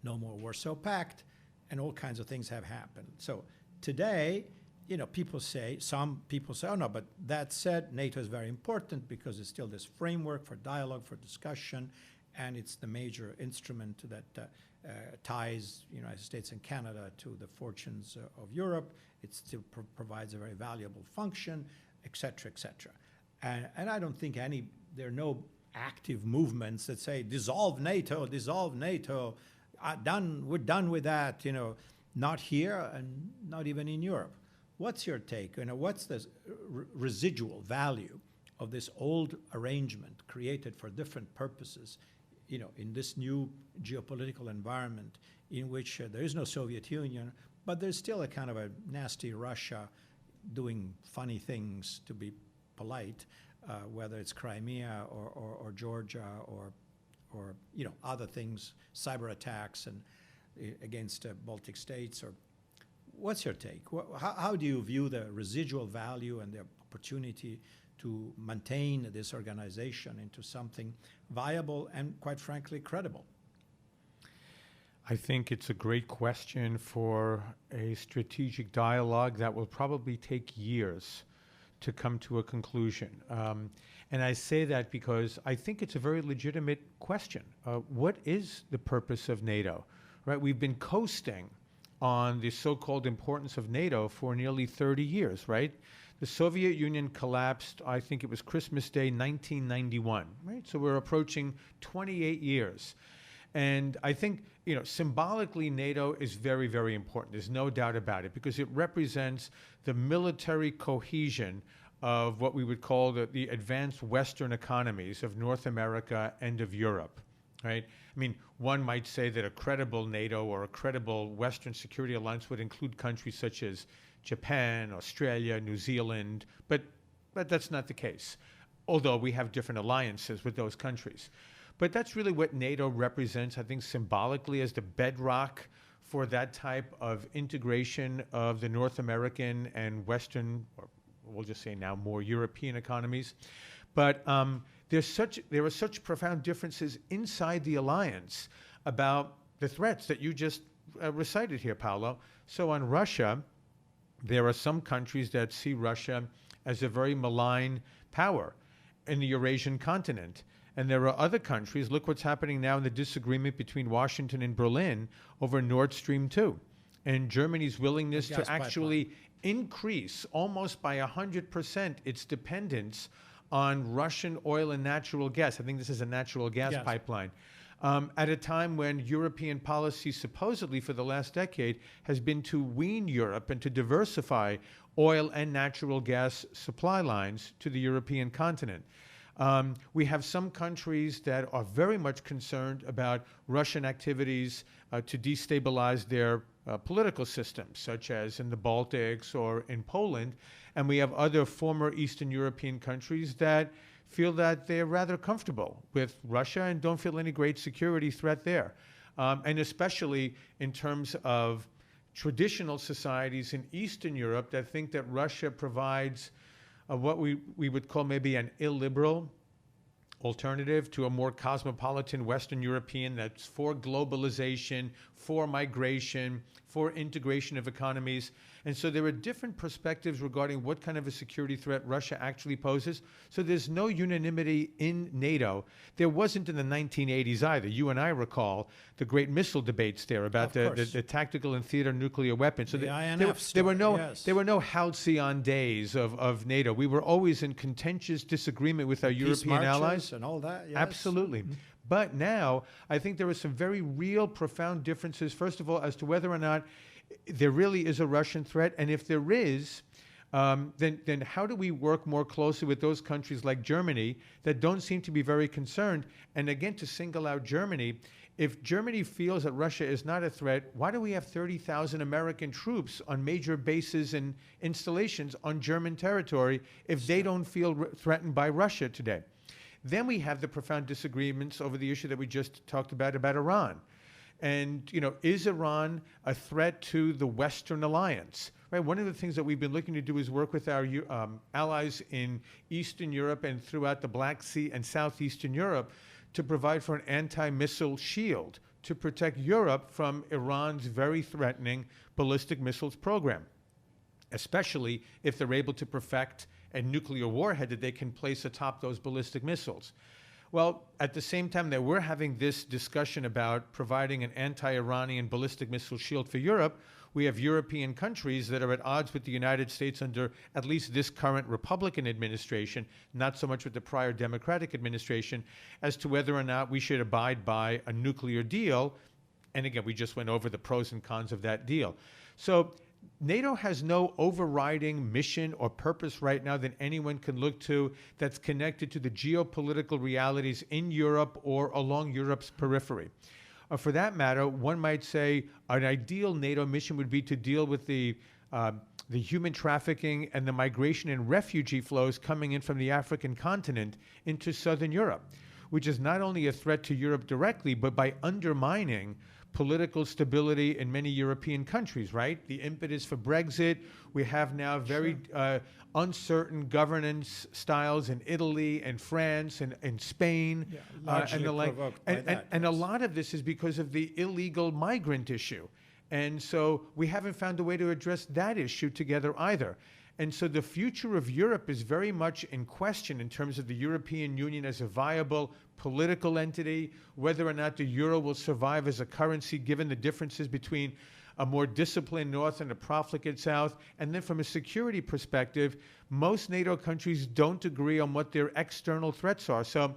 A: no more Warsaw Pact, and all kinds of things have happened. So today, some people say, oh no, but that said, NATO is very important because it's still this framework for dialogue, for discussion, and it's the major instrument that ties the United States and Canada to the fortunes of Europe. It still provides a very valuable function, et cetera, et cetera. And I don't think there are no active movements that say, dissolve NATO, we're done with that, not here and not even in Europe. What's your take? What's the residual value of this old arrangement created for different purposes, in this new geopolitical environment in which there is no Soviet Union, but there's still a kind of a nasty Russia doing funny things, to be polite, whether it's Crimea or Georgia or other things, cyber attacks and against Baltic states. Or what's your take? How do you view the residual value and the opportunity to maintain this organization into something viable and, quite frankly, credible?
B: I think it's a great question for a strategic dialogue that will probably take years to come to a conclusion. And I say that because I think it's a very legitimate question. What is the purpose of NATO? Right? We've been coasting on the so-called importance of NATO for nearly 30 years, right? The Soviet Union collapsed, I think it was Christmas Day, 1991, right? So we're approaching 28 years. And I think, symbolically, NATO is very, very important. There's no doubt about it, because it represents the military cohesion of what we would call the advanced Western economies of North America and of Europe, right? I mean, one might say that a credible NATO or a credible Western security alliance would include countries such as Japan, Australia, New Zealand, but that's not the case, although we have different alliances with those countries. But that's really what NATO represents, I think, symbolically as the bedrock for that type of integration of the North American and Western, or we'll just say now more European economies. But there are such profound differences inside the alliance about the threats that you just recited here, Paolo. So on Russia, there are some countries that see Russia as a very malign power in the Eurasian continent. And there are other countries, look what's happening now in the disagreement between Washington and Berlin over Nord Stream 2. And Germany's willingness to actually increase almost by 100% its dependence on Russian oil and natural gas. I think this is a natural gas pipeline. At a time when European policy supposedly for the last decade has been to wean Europe and to diversify oil and natural gas supply lines to the European continent. We have some countries that are very much concerned about Russian activities to destabilize their political systems, such as in the Baltics or in Poland. And we have other former Eastern European countries that feel that they're rather comfortable with Russia and don't feel any great security threat there. And especially in terms of traditional societies in Eastern Europe that think that Russia provides what we would call maybe an illiberal alternative to a more cosmopolitan Western European that's for globalization, for migration, for integration of economies. And so there are different perspectives regarding what kind of a security threat Russia actually poses. So there's no unanimity in NATO. There wasn't in the 1980s either. You and I recall the great missile debates there about the tactical and theater nuclear weapons. So there were no halcyon days of NATO. We were always in contentious disagreement with our European allies.
A: And all that, yes.
B: Absolutely. Mm-hmm. But now I think there are some very real, profound differences, first of all, as to whether or not there really is a Russian threat. And if there is, then how do we work more closely with those countries like Germany that don't seem to be very concerned? And again, to single out Germany, if Germany feels that Russia is not a threat, why do we have 30,000 American troops on major bases and installations on German territory if they don't feel threatened by Russia today? Then we have the profound disagreements over the issue that we just talked about Iran. And, is Iran a threat to the Western alliance? Right? One of the things that we've been looking to do is work with our allies in Eastern Europe and throughout the Black Sea and Southeastern Europe to provide for an anti-missile shield to protect Europe from Iran's very threatening ballistic missiles program, especially if they're able to perfect a nuclear warhead that they can place atop those ballistic missiles. Well, at the same time that we're having this discussion about providing an anti-Iranian ballistic missile shield for Europe, we have European countries that are at odds with the United States under at least this current Republican administration, not so much with the prior Democratic administration, as to whether or not we should abide by a nuclear deal. And again, we just went over the pros and cons of that deal. So NATO has no overriding mission or purpose right now that anyone can look to that's connected to the geopolitical realities in Europe or along Europe's periphery. For that matter, one might say an ideal NATO mission would be to deal with the human trafficking and the migration and refugee flows coming in from the African continent into Southern Europe, which is not only a threat to Europe directly, but by undermining political stability in many European countries, right? The impetus for Brexit, we have now very uncertain governance styles in Italy and France and Spain.
A: Largely
B: and the like.
A: provoked by that,
B: And a lot of this is because of the illegal migrant issue. And so we haven't found a way to address that issue together either. And so the future of Europe is very much in question in terms of the European Union as a viable political entity, whether or not the euro will survive as a currency given the differences between a more disciplined North and a profligate South. And then from a security perspective, most NATO countries don't agree on what their external threats are. So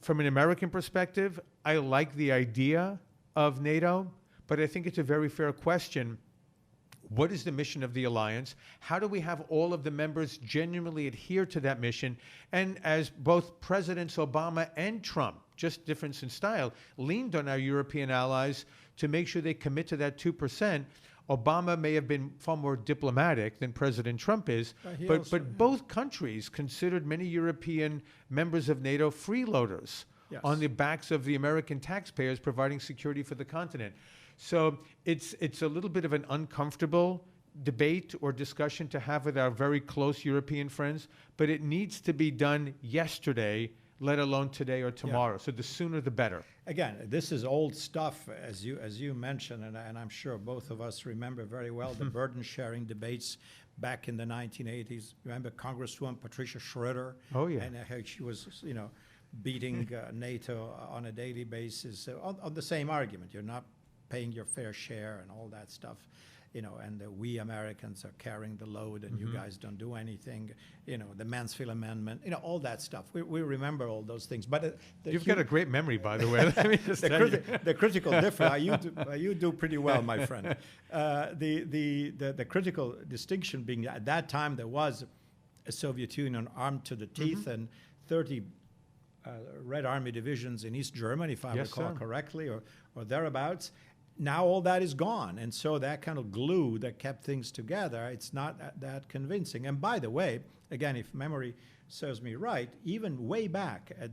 B: from an American perspective, I like the idea of NATO, but I think it's a very fair question. What is the mission of the alliance? How do we have all of the members genuinely adhere to that mission? And as both Presidents Obama and Trump, just difference in style, leaned on our European allies to make sure they commit to that 2%, Obama may have been far more diplomatic than President Trump is, but both countries considered many European members of NATO freeloaders on the backs of the American taxpayers providing security for the continent. So it's a little bit of an uncomfortable debate or discussion to have with our very close European friends, but it needs to be done yesterday, let alone today or tomorrow. So the sooner the better.
A: Again, this is old stuff, as you mentioned, and I'm sure both of us remember very well the burden-sharing debates back in the 1980s. Remember Congresswoman Patricia Schroeder?
B: Oh, yeah.
A: And how she was, beating NATO on a daily basis on the same argument. You're not paying your fair share and all that stuff, and we Americans are carrying the load and you guys don't do anything, the Mansfield Amendment, all that stuff. We remember all those things. But
B: You've got a great memory, by the way. Let me just tell you.
A: The critical difference, you do pretty well, my friend. The critical distinction being at that time there was a Soviet Union armed to the teeth and 30 Red Army divisions in East Germany, if I recall correctly, or thereabouts. Now all that is gone, and so that kind of glue that kept things together, it's not that convincing. And by the way, again, if memory serves me right, even way back at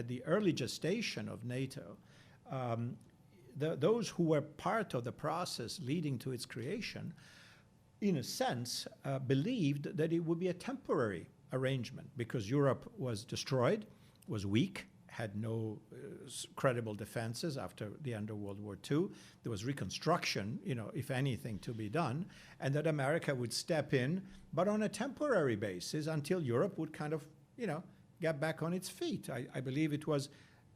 A: the early gestation of NATO, those who were part of the process leading to its creation, in a sense, believed that it would be a temporary arrangement because Europe was destroyed, was weak, had no credible defenses after the end of World War II. There was reconstruction, if anything, to be done, and that America would step in, but on a temporary basis until Europe would kind of, get back on its feet. I believe it was,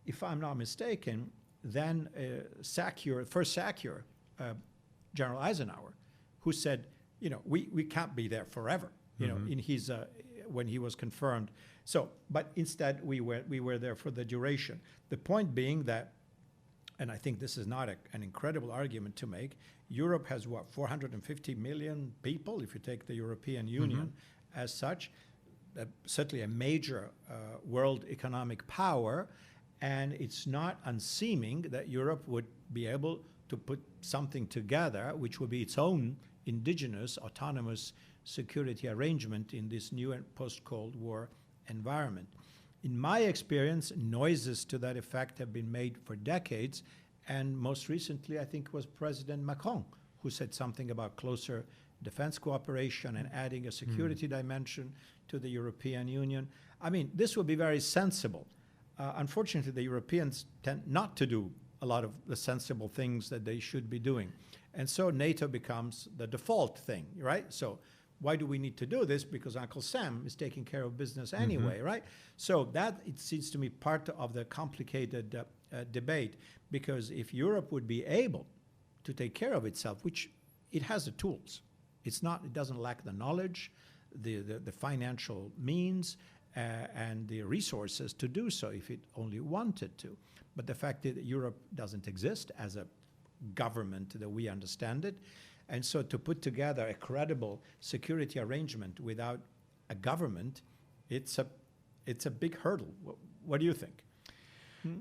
A: if I'm not mistaken, then first SACEUR, General Eisenhower, who said, we can't be there forever, in his, when he was confirmed. So, but instead we were there for the duration. The point being that, and I think this is not an incredible argument to make, Europe has 450 million people, if you take the European Union as such, certainly a major world economic power, and it's not unseeming that Europe would be able to put something together which would be its own indigenous, autonomous security arrangement in this new and post-Cold War environment. In my experience, noises to that effect have been made for decades, And most recently, I think it was President Macron who said something about closer defense cooperation and adding a security dimension to the European Union. I mean, this would be very sensible. Unfortunately, the Europeans tend not to do a lot of the sensible things that they should be doing. And so NATO becomes the default thing, right? So why do we need to do this? Because Uncle Sam is taking care of business anyway, right? So that, it seems to me, part of the complicated debate, because if Europe would be able to take care of itself, which it has the tools, it doesn't lack the knowledge, the financial means, and the resources to do so if it only wanted to. But the fact that Europe doesn't exist as a government that we understand it, and so to put together a credible security arrangement without a government, it's a big hurdle. What do you think?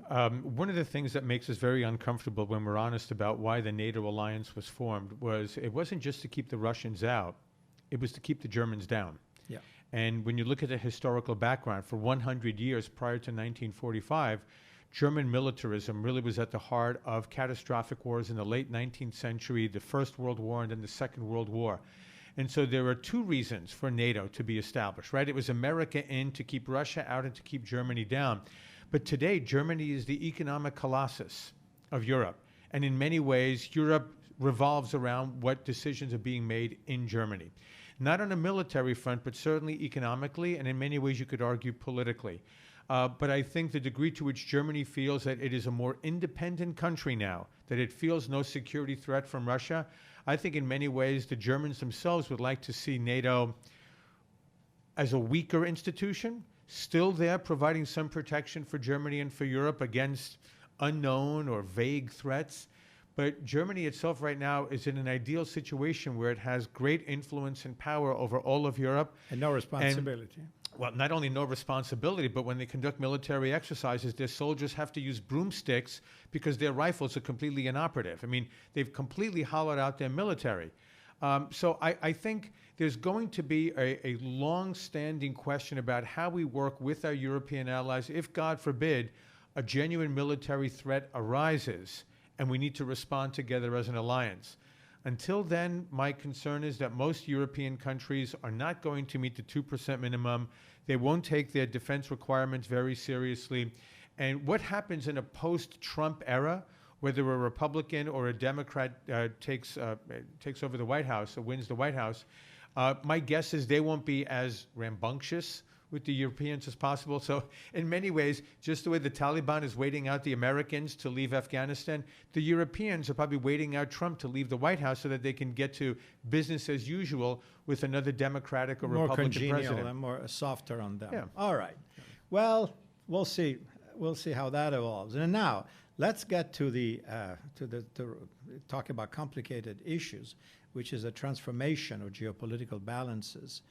B: One of the things that makes us very uncomfortable when we're honest about why the NATO alliance was formed was it wasn't just to keep the Russians out, it was to keep the Germans down.
A: Yeah.
B: And when you look at the historical background, for 100 years prior to 1945, German militarism really was at the heart of catastrophic wars in the late 19th century, the First World War and then the Second World War. And so there are two reasons for NATO to be established, right? It was America in to keep Russia out and to keep Germany down. But today, Germany is the economic colossus of Europe. And in many ways, Europe revolves around what decisions are being made in Germany. Not on a military front, but certainly economically, and in many ways you could argue politically. But I think the degree to which Germany feels that it is a more independent country now, that it feels no security threat from Russia, I think in many ways the Germans themselves would like to see NATO as a weaker institution, still there providing some protection for Germany and for Europe against unknown or vague threats. But Germany itself right now is in an ideal situation where it has great influence and power over all of Europe.
A: And no responsibility.
B: Well, not only no responsibility, but when they conduct military exercises, their soldiers have to use broomsticks because their rifles are completely inoperative. I mean, they've completely hollowed out their military. So I think there's going to be a long-standing question about how we work with our European allies if, God forbid, a genuine military threat arises and we need to respond together as an alliance. Until then, my concern is that most European countries are not going to meet the 2% minimum. They won't take their defense requirements very seriously. And what happens in a post-Trump era, whether a Republican or a Democrat takes over the White House or wins the White House, my guess is they won't be as rambunctious with the Europeans as possible. So in many ways, just the way the Taliban is waiting out the Americans to leave Afghanistan, the Europeans are probably waiting out Trump to leave the White House so that they can get to business as usual with another Democratic or Republican president.
A: More congenial and more softer on them.
B: Yeah.
A: All right. Well, we'll see. We'll see how that evolves. And now let's get to talk about complicated issues, which is a transformation of geopolitical balances.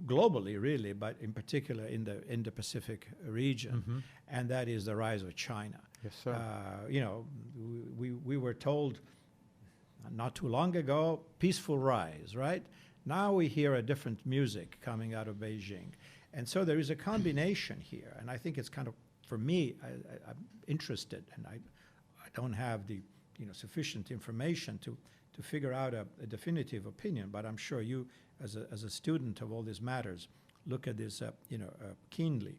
A: Globally, really, but in particular in the Pacific region, and that is the rise of China.
B: Yes, sir.
A: You know, we were told not too long ago, peaceful rise, right? Now we hear a different music coming out of Beijing, and so there is a combination here, and I think it's kind of, for me, I'm interested, and I don't have the sufficient information to figure out a definitive opinion, but I'm sure you, as a student of all these matters, look at this keenly.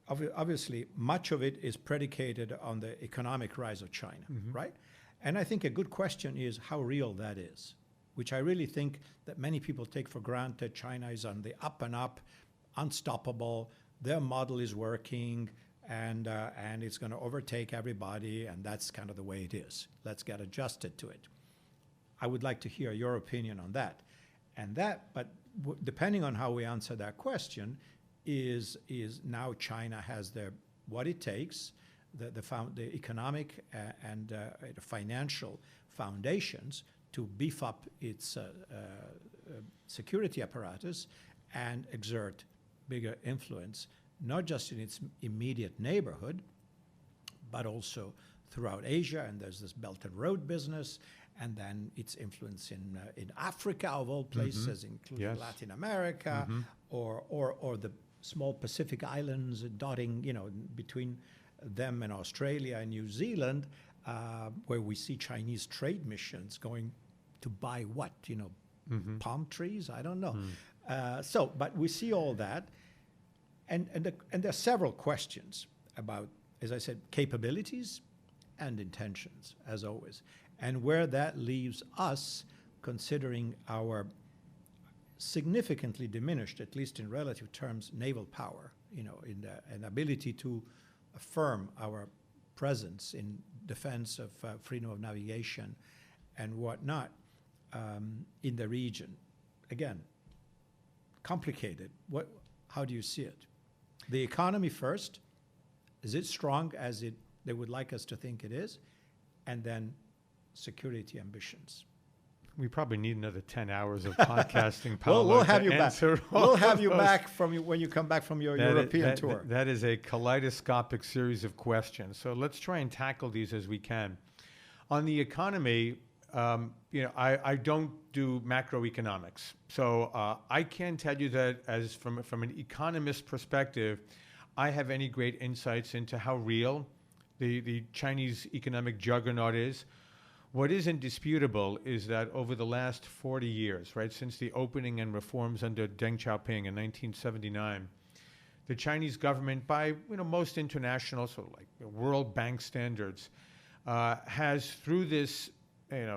A: Obviously, much of it is predicated on the economic rise of China, right? And I think a good question is how real that is, which I really think that many people take for granted. China is on the up and up, unstoppable. Their model is working, and it's going to overtake everybody, and that's kind of the way it is. Let's get adjusted to it. I would like to hear your opinion on that. And but depending on how we answer that question, is now China has what it takes, the economic and the financial foundations to beef up its security apparatus and exert bigger influence, not just in its immediate neighborhood, but also throughout Asia. And there's this Belt and Road business, and then its influence in Africa, of all places, including Latin America, or the small Pacific islands dotting, between them and Australia and New Zealand. where we see Chinese trade missions going to buy what, palm trees? I don't know. But we see all that. And there are several questions about, as I said, capabilities and intentions, as always, and where that leaves us, considering our significantly diminished, at least in relative terms, naval power, an ability to affirm our presence in defense of freedom of navigation and whatnot in the region. Again, complicated. How do you see it? The economy first, is it strong as they would like us to think it is? And then security ambitions.
B: We probably need another 10 hours of podcasting, Paolo.
A: We'll have you back. We'll have you
B: those.
A: back when you come back from your European tour.
B: That is a kaleidoscopic series of questions. So let's try and tackle these as we can. On the economy, I don't do macroeconomics. So I can tell you that as from an economist perspective, I have any great insights into how real the Chinese economic juggernaut is. What is indisputable is that over the last 40 years, right, since the opening and reforms under Deng Xiaoping in 1979, the Chinese government, by most international, sort of like World Bank standards, has through this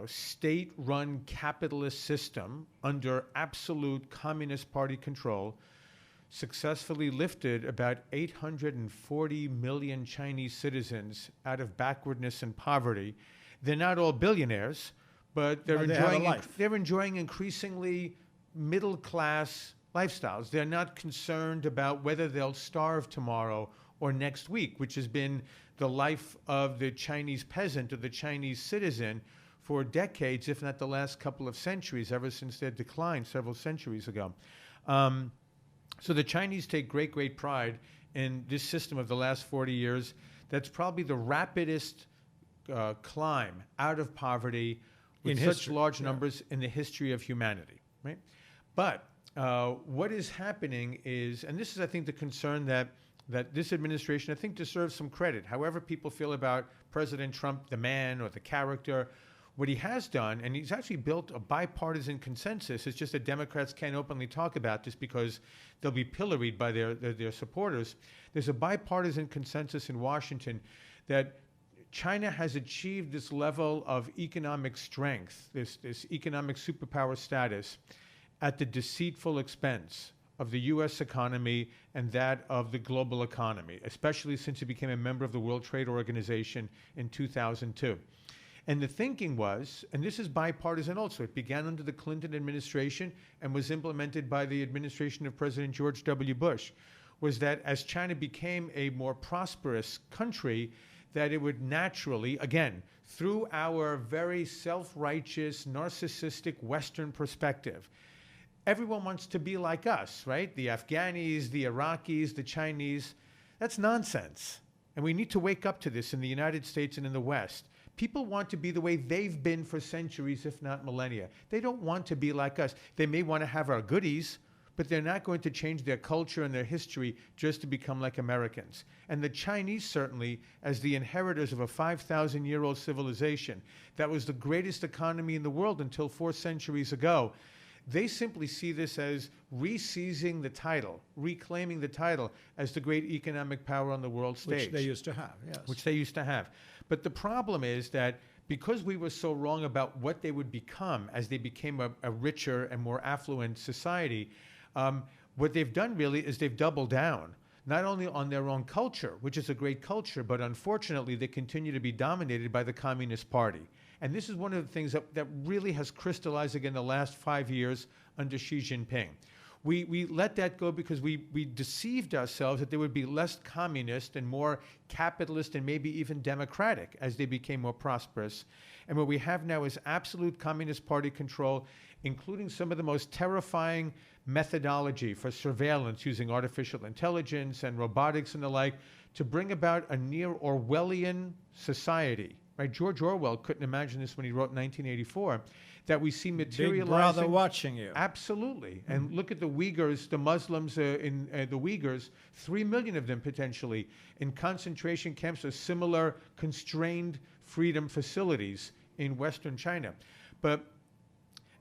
B: state-run capitalist system under absolute Communist Party control, successfully lifted about 840 million Chinese citizens out of backwardness and poverty. They're not all billionaires, but they're enjoying increasingly middle-class lifestyles. They're not concerned about whether they'll starve tomorrow or next week, which has been the life of the Chinese peasant or the Chinese citizen for decades, if not the last couple of centuries, ever since their decline several centuries ago. So the Chinese take great, great pride in this system of the last 40 years. That's probably the rapidest climb out of poverty with such large numbers in the history of humanity, right? But what is happening is, and this is, I think, the concern that this administration, I think, deserves some credit. However people feel about President Trump, the man or the character, what he has done, and he's actually built a bipartisan consensus. It's just that Democrats can't openly talk about this because they'll be pilloried by their supporters. There's a bipartisan consensus in Washington that China has achieved this level of economic strength, this economic superpower status, at the deceitful expense of the U.S. economy and that of the global economy, especially since it became a member of the World Trade Organization in 2002. And the thinking was, and this is bipartisan also, it began under the Clinton administration and was implemented by the administration of President George W. Bush, was that as China became a more prosperous country, that it would naturally, again, through our very self-righteous, narcissistic Western perspective, everyone wants to be like us, right? The Afghanis, the Iraqis, the Chinese. That's nonsense. And we need to wake up to this in the United States and in the West. People want to be the way they've been for centuries, if not millennia. They don't want to be like us. They may want to have our goodies, but they're not going to change their culture and their history just to become like Americans. And the Chinese, certainly, as the inheritors of a 5,000-year-old civilization that was the greatest economy in the world until 4 centuries ago, they simply see this as re-seizing the title, reclaiming the title as the great economic power on the world stage.
A: Which they used to have, yes.
B: Which they used to have. But the problem is that because we were so wrong about what they would become as they became a richer and more affluent society, what they've done really is they've doubled down, not only on their own culture, which is a great culture, but unfortunately they continue to be dominated by the Communist Party. And this is one of the things that really has crystallized again the last 5 years under Xi Jinping. We let that go because we deceived ourselves that they would be less communist and more capitalist and maybe even democratic as they became more prosperous. And what we have now is absolute Communist Party control, including some of the most terrifying methodology for surveillance using artificial intelligence and robotics and the like to bring about a near Orwellian society right? George Orwell couldn't imagine this when he wrote 1984, that we see
A: Big
B: materializing.
A: brother watching you.
B: Absolutely. And look at the Uyghurs, the Muslims in the Uyghurs, 3 million of them potentially in concentration camps or similar constrained freedom facilities in Western China. But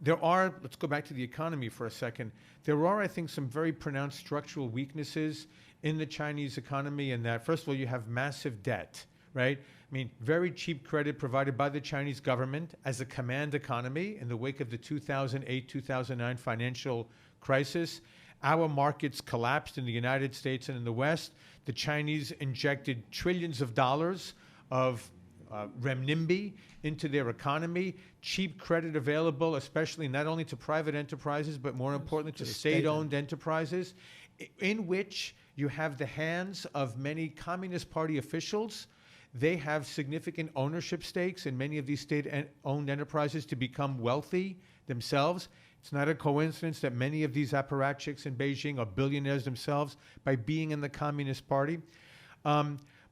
B: there are, let's go back to the economy for a second. There are, I think, some very pronounced structural weaknesses in the Chinese economy in that, first of all, you have massive debt, right? I mean, very cheap credit provided by the Chinese government as a command economy in the wake of the 2008-2009 financial crisis. Our markets collapsed in the United States and in the West. The Chinese injected trillions of dollars of renminbi into their economy, cheap credit available, especially not only to private enterprises, but more importantly to state-owned enterprises, in which you have the hands of many Communist Party officials. They have significant ownership stakes in many of these state-owned enterprises to become wealthy themselves. It's not a coincidence that many of these apparatchiks in Beijing are billionaires themselves by being in the Communist Party.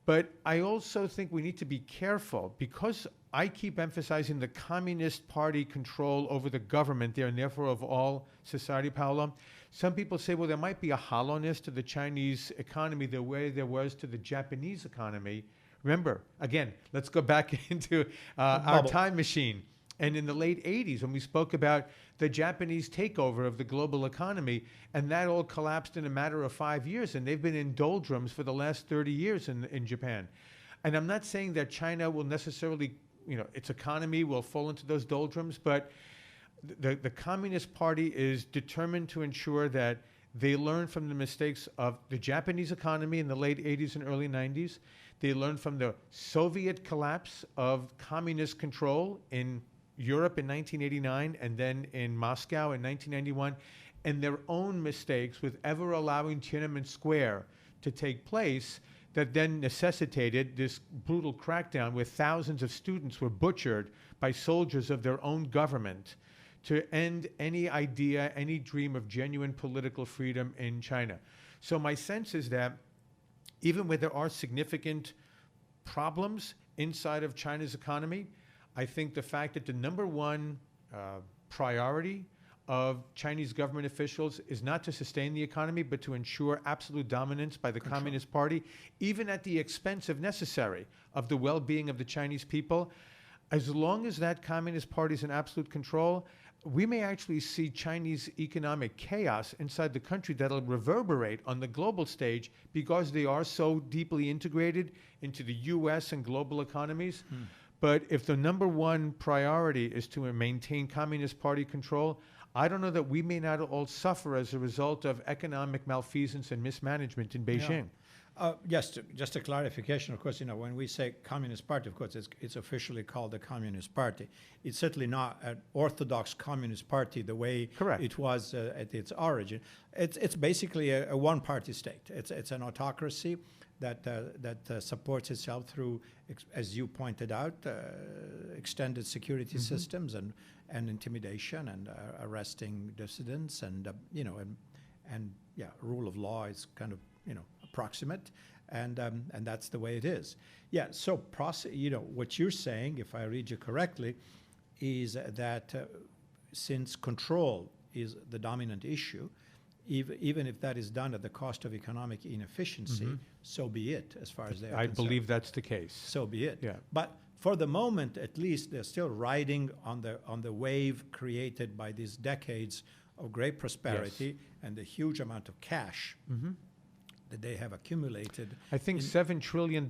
B: But I also think we need to be careful because I keep emphasizing the Communist Party control over the government there and therefore of all society, Paolo. Some people say, well, there might be a hollowness to the Chinese economy the way there was to the Japanese economy. Remember, again, let's go back into our time machine. And in the late 80s, when we spoke about the Japanese takeover of the global economy, and that all collapsed in a matter of 5 years, and they've been in doldrums for the last 30 years in Japan. And I'm not saying that China will necessarily, its economy will fall into those doldrums, but the Communist Party is determined to ensure that they learn from the mistakes of the Japanese economy in the late 80s and early 90s. They learned from the Soviet collapse of communist control in Europe in 1989 and then in Moscow in 1991, and their own mistakes with ever allowing Tiananmen Square to take place that then necessitated this brutal crackdown where thousands of students were butchered by soldiers of their own government to end any idea, any dream of genuine political freedom in China. So my sense is that even where there are significant problems inside of China's economy, I think the fact that the number one priority of Chinese government officials is not to sustain the economy, but to ensure absolute dominance by the Communist Party, even at the expense, if necessary, of the well-being of the Chinese people. As long as that Communist Party is in absolute control, we may actually see Chinese economic chaos inside the country that'll reverberate on the global stage because they are so deeply integrated into the US and global economies. But if the number one priority is to maintain Communist Party control, I don't know that we may not all suffer as a result of economic malfeasance and mismanagement in Beijing.
A: Yes, just a clarification. Of course, when we say Communist Party, of course, it's officially called the Communist Party. It's certainly not an orthodox Communist Party the way it was at its origin. It's basically a one-party state. It's an autocracy that supports itself through, as you pointed out, extended security systems and intimidation and arresting dissidents and rule of law is kind of approximate, and that's the way it is. Yeah. So what you're saying, if I read you correctly, is that since control is the dominant issue, even if that is done at the cost of economic inefficiency, so be it, as far as they are concerned.
B: I believe that's the case.
A: So be it.
B: Yeah.
A: But for the moment, at least, they're still riding on the wave created by these decades of great prosperity and the huge amount of cash that they have accumulated.
B: I think $7 trillion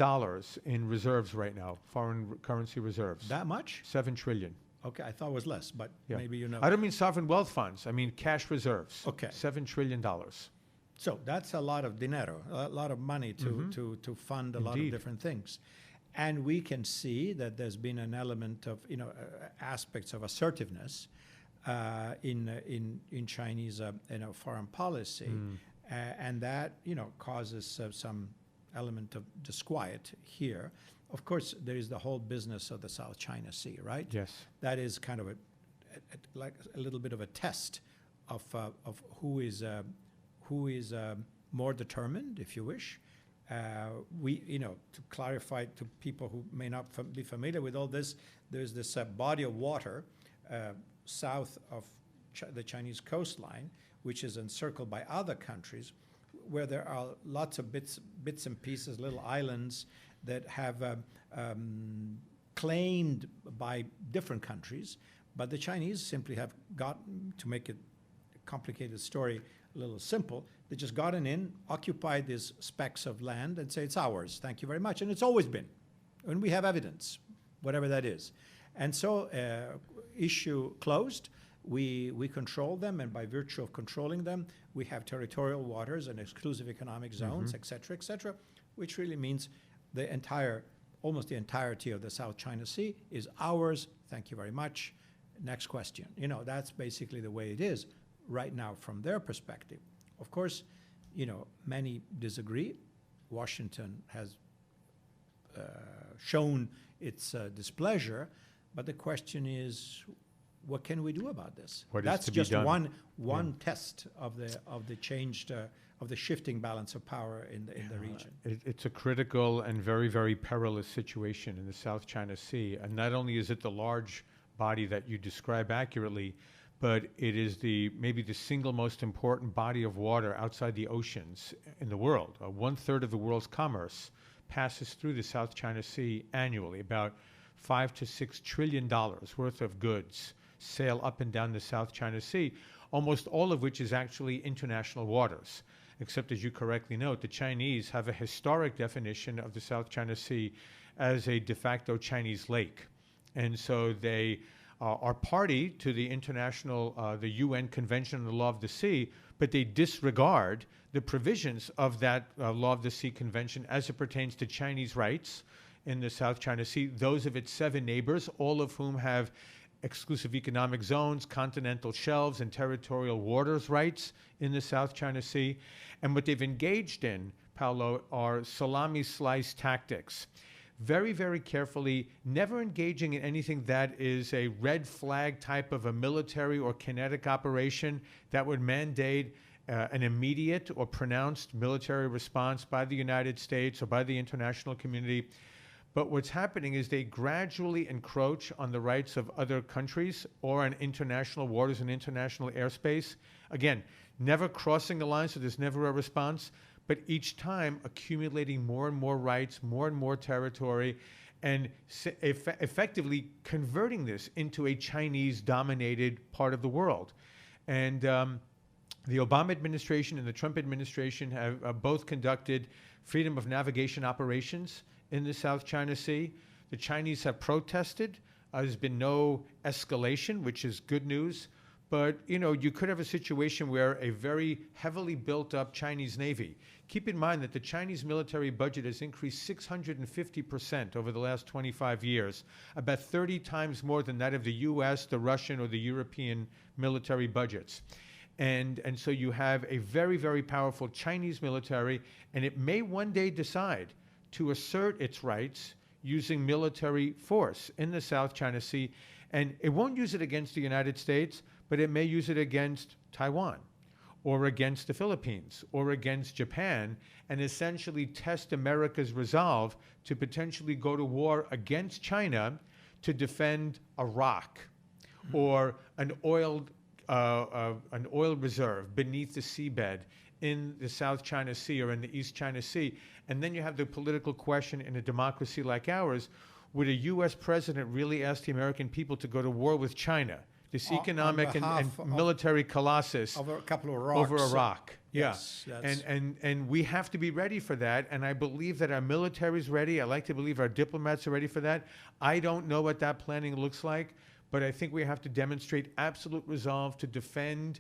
B: in reserves right now, foreign currency reserves.
A: That much?
B: $7 trillion.
A: Okay, I thought it was less, but maybe
B: I don't mean sovereign wealth funds. I mean cash reserves.
A: Okay.
B: $7 trillion.
A: So that's a lot of dinero, a lot of money to fund a lot of different things. And we can see that there's been an element of, aspects of assertiveness in Chinese, foreign policy. And that, causes some element of disquiet here. Of course, there is the whole business of the South China Sea, right?
B: Yes.
A: That is kind of like a little bit of a test of who is more determined, if you wish, To clarify to people who may not be familiar with all this, there's this body of water south of the Chinese coastline, which is encircled by other countries, where there are lots of bits and pieces, little islands that have claimed by different countries, but the Chinese simply have gotten, to make it a complicated story a little simple, they just gotten in, occupied these specks of land and say, it's ours, thank you very much. And it's always been. And we have evidence, whatever that is. And so, issue closed. We control them, and by virtue of controlling them, we have territorial waters and exclusive economic zones, et cetera, which really means almost the entirety of the South China Sea is ours, thank you very much. Next question. That's basically the way it is right now from their perspective. Of course, many disagree. Washington has shown its displeasure, but the question is, what can we do about this? That's just one test of the changed of the shifting balance of power in the region.
B: It's a critical and very, very perilous situation in the South China Sea, and not only is it the large body that you describe accurately, but it is maybe the single most important body of water outside the oceans in the world. 1/3 of the world's commerce passes through the South China Sea annually. About $5 to $6 trillion worth of goods sail up and down the South China Sea, almost all of which is actually international waters. Except, as you correctly note, the Chinese have a historic definition of the South China Sea as a de facto Chinese lake. And so they are party to the the UN Convention on the Law of the Sea, but they disregard the provisions of that Law of the Sea Convention as it pertains to Chinese rights in the South China Sea, those of its 7 neighbors, all of whom have exclusive economic zones, continental shelves, and territorial waters rights in the South China Sea. And what they've engaged in, Paolo, are salami slice tactics. Very, very carefully, never engaging in anything that is a red flag type of a military or kinetic operation that would mandate an immediate or pronounced military response by the United States or by the international community. But what's happening is they gradually encroach on the rights of other countries or on international waters and international airspace. Again, never crossing the line, so there's never a response, but each time accumulating more and more rights, more and more territory, and effectively converting this into a Chinese-dominated part of the world. And the Obama administration and the Trump administration have both conducted freedom of navigation operations in the South China Sea. The Chinese have protested. There's been no escalation, which is good news. But, you could have a situation where a very heavily built up Chinese Navy. Keep in mind that the Chinese military budget has increased 650% over the last 25 years, about 30 times more than that of the US, the Russian, or the European military budgets. And so you have a very, very powerful Chinese military, and it may one day decide to assert its rights using military force in the South China Sea. And it won't use it against the United States, but it may use it against Taiwan or against the Philippines or against Japan, and essentially test America's resolve to potentially go to war against China to defend Iraq or an oil reserve beneath the seabed in the South China Sea or in the East China Sea. And then you have the political question in a democracy like ours, would a U.S. president really ask the American people to go to war with China, this economic and military colossus,
A: over a couple of rocks,
B: over Iraq?
A: Yes,
B: yeah. And we have to be ready for that. And I believe that our military is ready. I like to believe our diplomats are ready for that. I don't know what that planning looks like, but I think we have to demonstrate absolute resolve to defend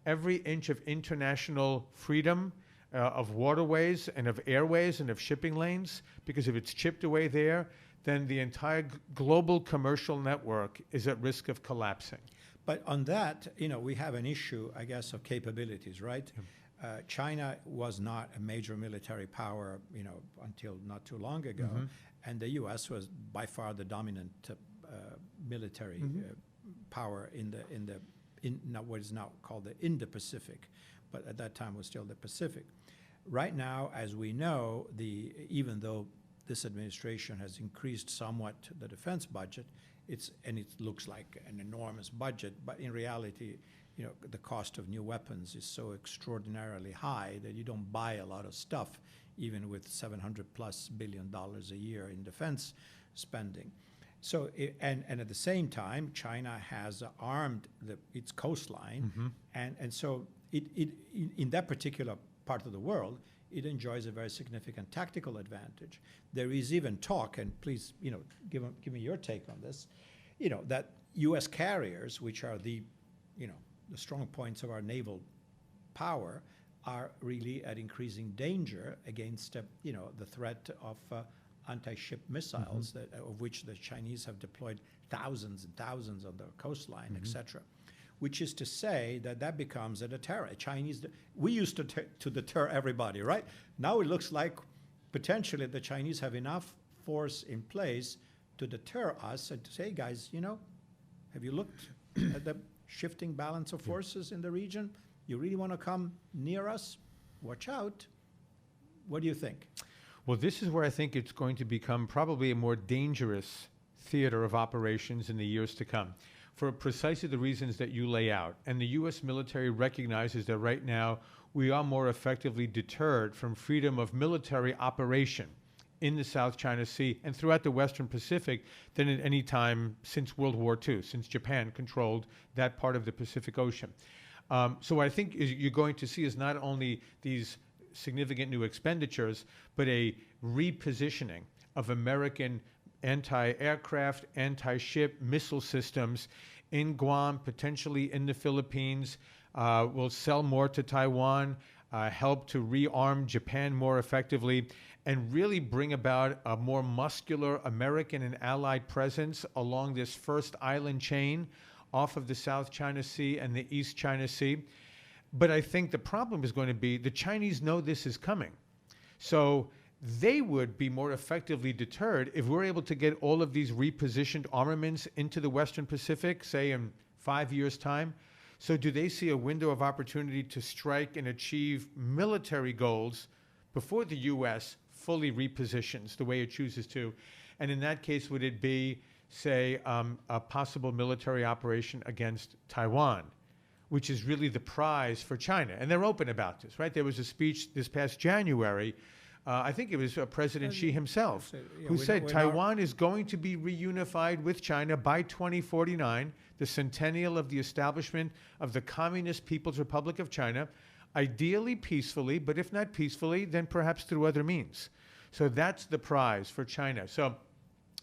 B: every inch of international freedom of waterways and of airways and of shipping lanes, because if it's chipped away there, then the entire global commercial network is at risk of collapsing.
A: But on that, we have an issue, I guess, of capabilities, right? Yeah. China was not a major military power, until not too long ago, and the U.S. was by far the dominant military power in what is now called the Indo-Pacific, but at that time was still the Pacific. Right now, as we know, even though this administration has increased somewhat the defense budget, it looks like an enormous budget, but in reality, the cost of new weapons is so extraordinarily high that you don't buy a lot of stuff, even with $700+ billion a year in defense spending. So, and at the same time, China has armed its coastline, and so in that particular part of the world, it enjoys a very significant tactical advantage. There is even talk, and please, give me your take on this, that U.S. carriers, which are the strong points of our naval power, are really at increasing danger against, the threat of anti-ship missiles, of which the Chinese have deployed thousands and thousands on their coastline, et cetera. Which is to say that becomes a deterrent. We used to deter everybody, right? Now it looks like potentially the Chinese have enough force in place to deter us and to say, guys, have you looked at the shifting balance of forces in the region? You really want to come near us? Watch out. What do you think?
B: Well, this is where I think it's going to become probably a more dangerous theater of operations in the years to come, for precisely the reasons that you lay out. And the U.S. military recognizes that right now we are more effectively deterred from freedom of military operation in the South China Sea and throughout the Western Pacific than at any time since World War II, since Japan controlled that part of the Pacific Ocean. So what I think you're going to see is not only these significant new expenditures, but a repositioning of American anti-aircraft, anti-ship missile systems in Guam, potentially in the Philippines. Will sell more to Taiwan, help to rearm Japan more effectively, and really bring about a more muscular American and allied presence along this first island chain off of the South China Sea and the East China Sea. But I think the problem is going to be the Chinese know this is coming. So they would be more effectively deterred if we're able to get all of these repositioned armaments into the Western Pacific, say in 5 years' time. So do they see a window of opportunity to strike and achieve military goals before the U.S. fully repositions the way it chooses to? And in that case, would it be, say, a possible military operation against Taiwan, which is really the prize for China? And they're open about this, right? There was a speech this past January, I think it was President Xi himself, who said Taiwan is going to be reunified with China by 2049, the centennial of the establishment of the Communist People's Republic of China, ideally peacefully, but if not peacefully, then perhaps through other means. So that's the prize for China. So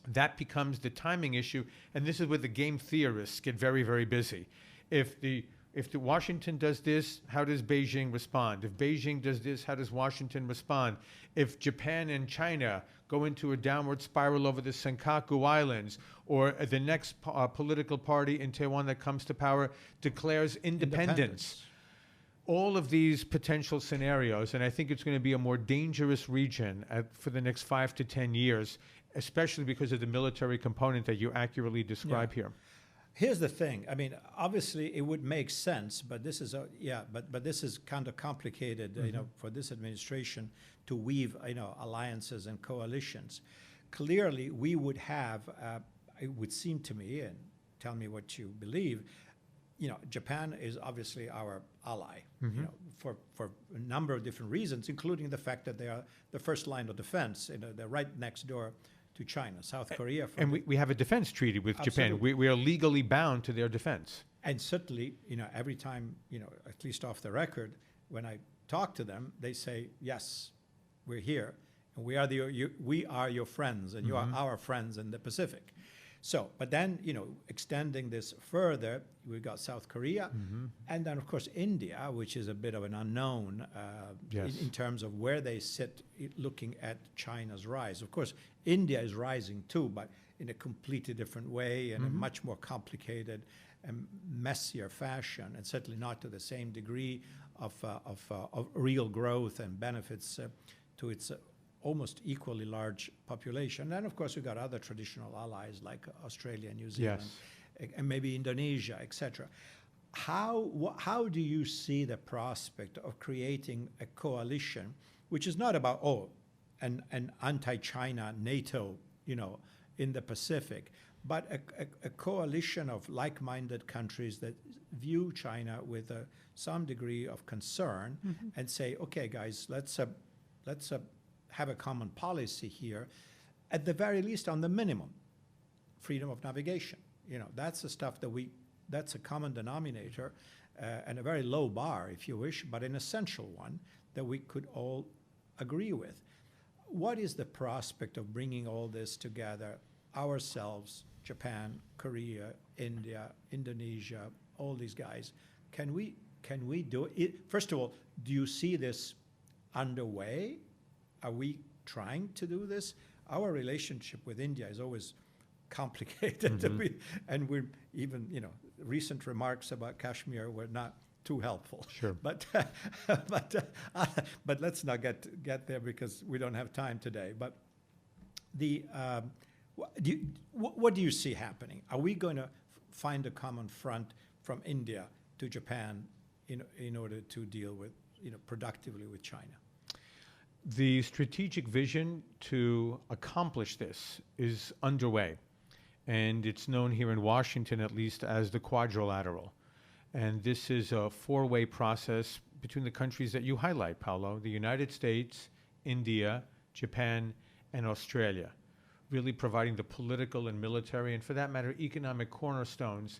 B: that becomes the timing issue, and this is where the game theorists get very, very busy. If the Washington does this, how does Beijing respond? If Beijing does this, how does Washington respond? If Japan and China go into a downward spiral over the Senkaku Islands, or the next political party in Taiwan that comes to power declares independence. All of these potential scenarios, and I think it's going to be a more dangerous region for the next 5 to 10 years, especially because of the military component that you accurately describe here.
A: Here's the thing. I mean, obviously, it would make sense, but this is but this is kind of complicated, for this administration to weave, alliances and coalitions. Clearly, we would have. It would seem to me, and tell me what you believe. Japan is obviously our ally, for a number of different reasons, including the fact that they are the first line of defense. They're right next door to China. South Korea.
B: And we have a defense treaty with Japan. We are legally bound to their defense.
A: And certainly, every time, at least off the record, when I talk to them, they say, yes, we're here. And we are your friends, and you are our friends in the Pacific. So, but then, extending this further, we've got South Korea, and then, of course, India, which is a bit of an unknown in terms of where they sit looking at China's rise. Of course, India is rising too, but in a completely different way, in a much more complicated and messier fashion, and certainly not to the same degree of real growth and benefits to its almost equally large population. And then, of course, we've got other traditional allies like Australia, New Zealand, and maybe Indonesia, etc. how do you see the prospect of creating a coalition, which is not about an anti-China NATO, in the Pacific, but a coalition of like-minded countries that view China with some degree of concern, and say, okay, guys, let's have a common policy here, at the very least on the minimum, freedom of navigation. That's the stuff that's a common denominator, and a very low bar, if you wish, but an essential one that we could all agree with. What is the prospect of bringing all this together, ourselves, Japan, Korea, India, Indonesia, all these guys? Can we do it? First of all, do you see this underway? Are we trying to do this? Our relationship with India is always complicated, and we're even, recent remarks about Kashmir were not too helpful.
B: Sure.
A: But let's not get there because we don't have time today. But what do you see happening? Are we going to find a common front from India to Japan in order to deal with, productively with China?
B: The strategic vision to accomplish this is underway, and it's known here in Washington at least as the quadrilateral. And this is a four-way process between the countries that you highlight, Paolo: the United States, India, Japan, and Australia, really providing the political and military, and for that matter, economic cornerstones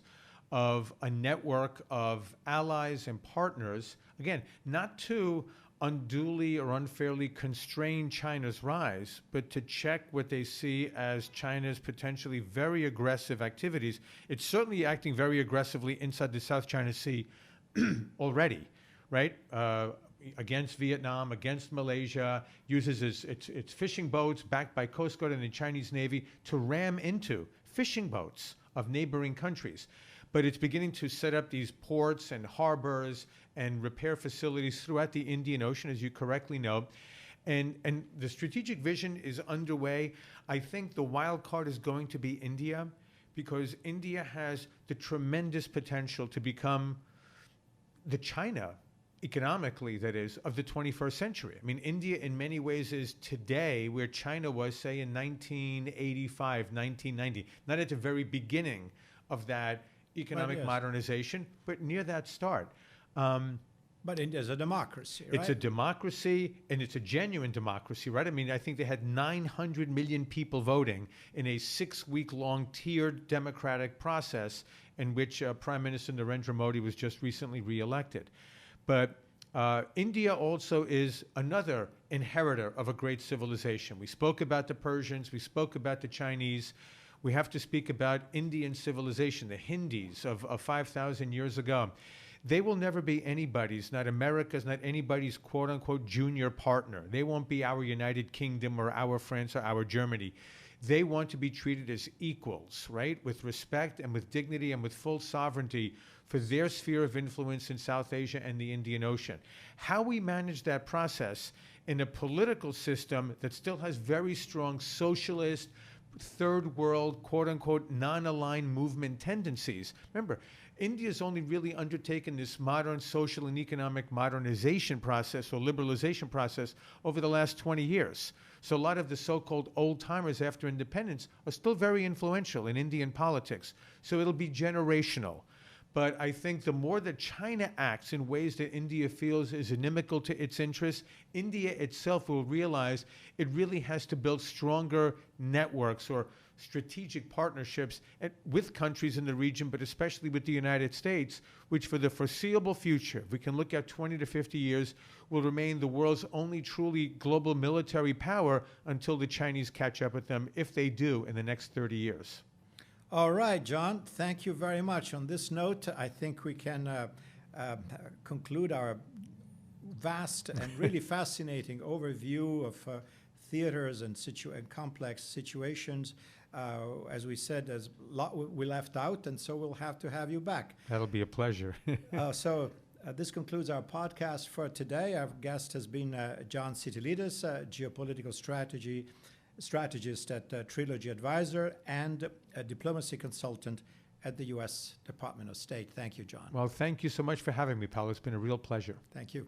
B: of a network of allies and partners, again, not to unduly or unfairly constrain China's rise, but to check what they see as China's potentially very aggressive activities. It's certainly acting very aggressively inside the South China Sea already, right? Against Vietnam, against Malaysia, uses its fishing boats backed by Coast Guard and the Chinese Navy to ram into fishing boats of neighboring countries. But it's beginning to set up these ports and harbors and repair facilities throughout the Indian Ocean, as you correctly know. And the strategic vision is underway. I think the wild card is going to be India, because India has the tremendous potential to become the China, economically, that is, of the 21st century. I mean, India in many ways is today where China was, say, in 1985, 1990. Not at the very beginning of that economic modernization, but near that start.
A: But India's a democracy, right?
B: It's a democracy, and it's a genuine democracy, right? I mean, I think they had 900 million people voting in a 6-week-long tiered democratic process in which Prime Minister Narendra Modi was just recently reelected. But India also is another inheritor of a great civilization. We spoke about the Persians, we spoke about the Chinese. We have to speak about Indian civilization, the Hindis of 5,000 years ago. They will never be anybody's, not America's, not anybody's quote-unquote junior partner. They won't be our United Kingdom or our France or our Germany. They want to be treated as equals, right? With respect and with dignity and with full sovereignty for their sphere of influence in South Asia and the Indian Ocean. How we manage that process in a political system that still has very strong socialist, third world, quote-unquote, non-aligned movement tendencies. Remember, India's only really undertaken this modern social and economic modernization process or liberalization process over the last 20 years. So a lot of the so-called old-timers after independence are still very influential in Indian politics. So it'll be generational. But I think the more that China acts in ways that India feels is inimical to its interests, India itself will realize it really has to build stronger networks or strategic partnerships with countries in the region, but especially with the United States, which for the foreseeable future, if we can look at 20 to 50 years, will remain the world's only truly global military power until the Chinese catch up with them, if they do, in the next 30 years.
A: All right, John, thank you very much. On this note, I think we can conclude our vast and really fascinating overview of theaters and complex situations. As we said, there's a lot we left out, and so we'll have to have you back.
B: That'll be a pleasure.
A: This concludes our podcast for today. Our guest has been John Sitilidis, geopolitical strategist at Trilogy Advisor and a diplomacy consultant at the U.S. Department of State. Thank you, John.
B: Well, thank you so much for having me, Paolo. It's been a real pleasure.
A: Thank you.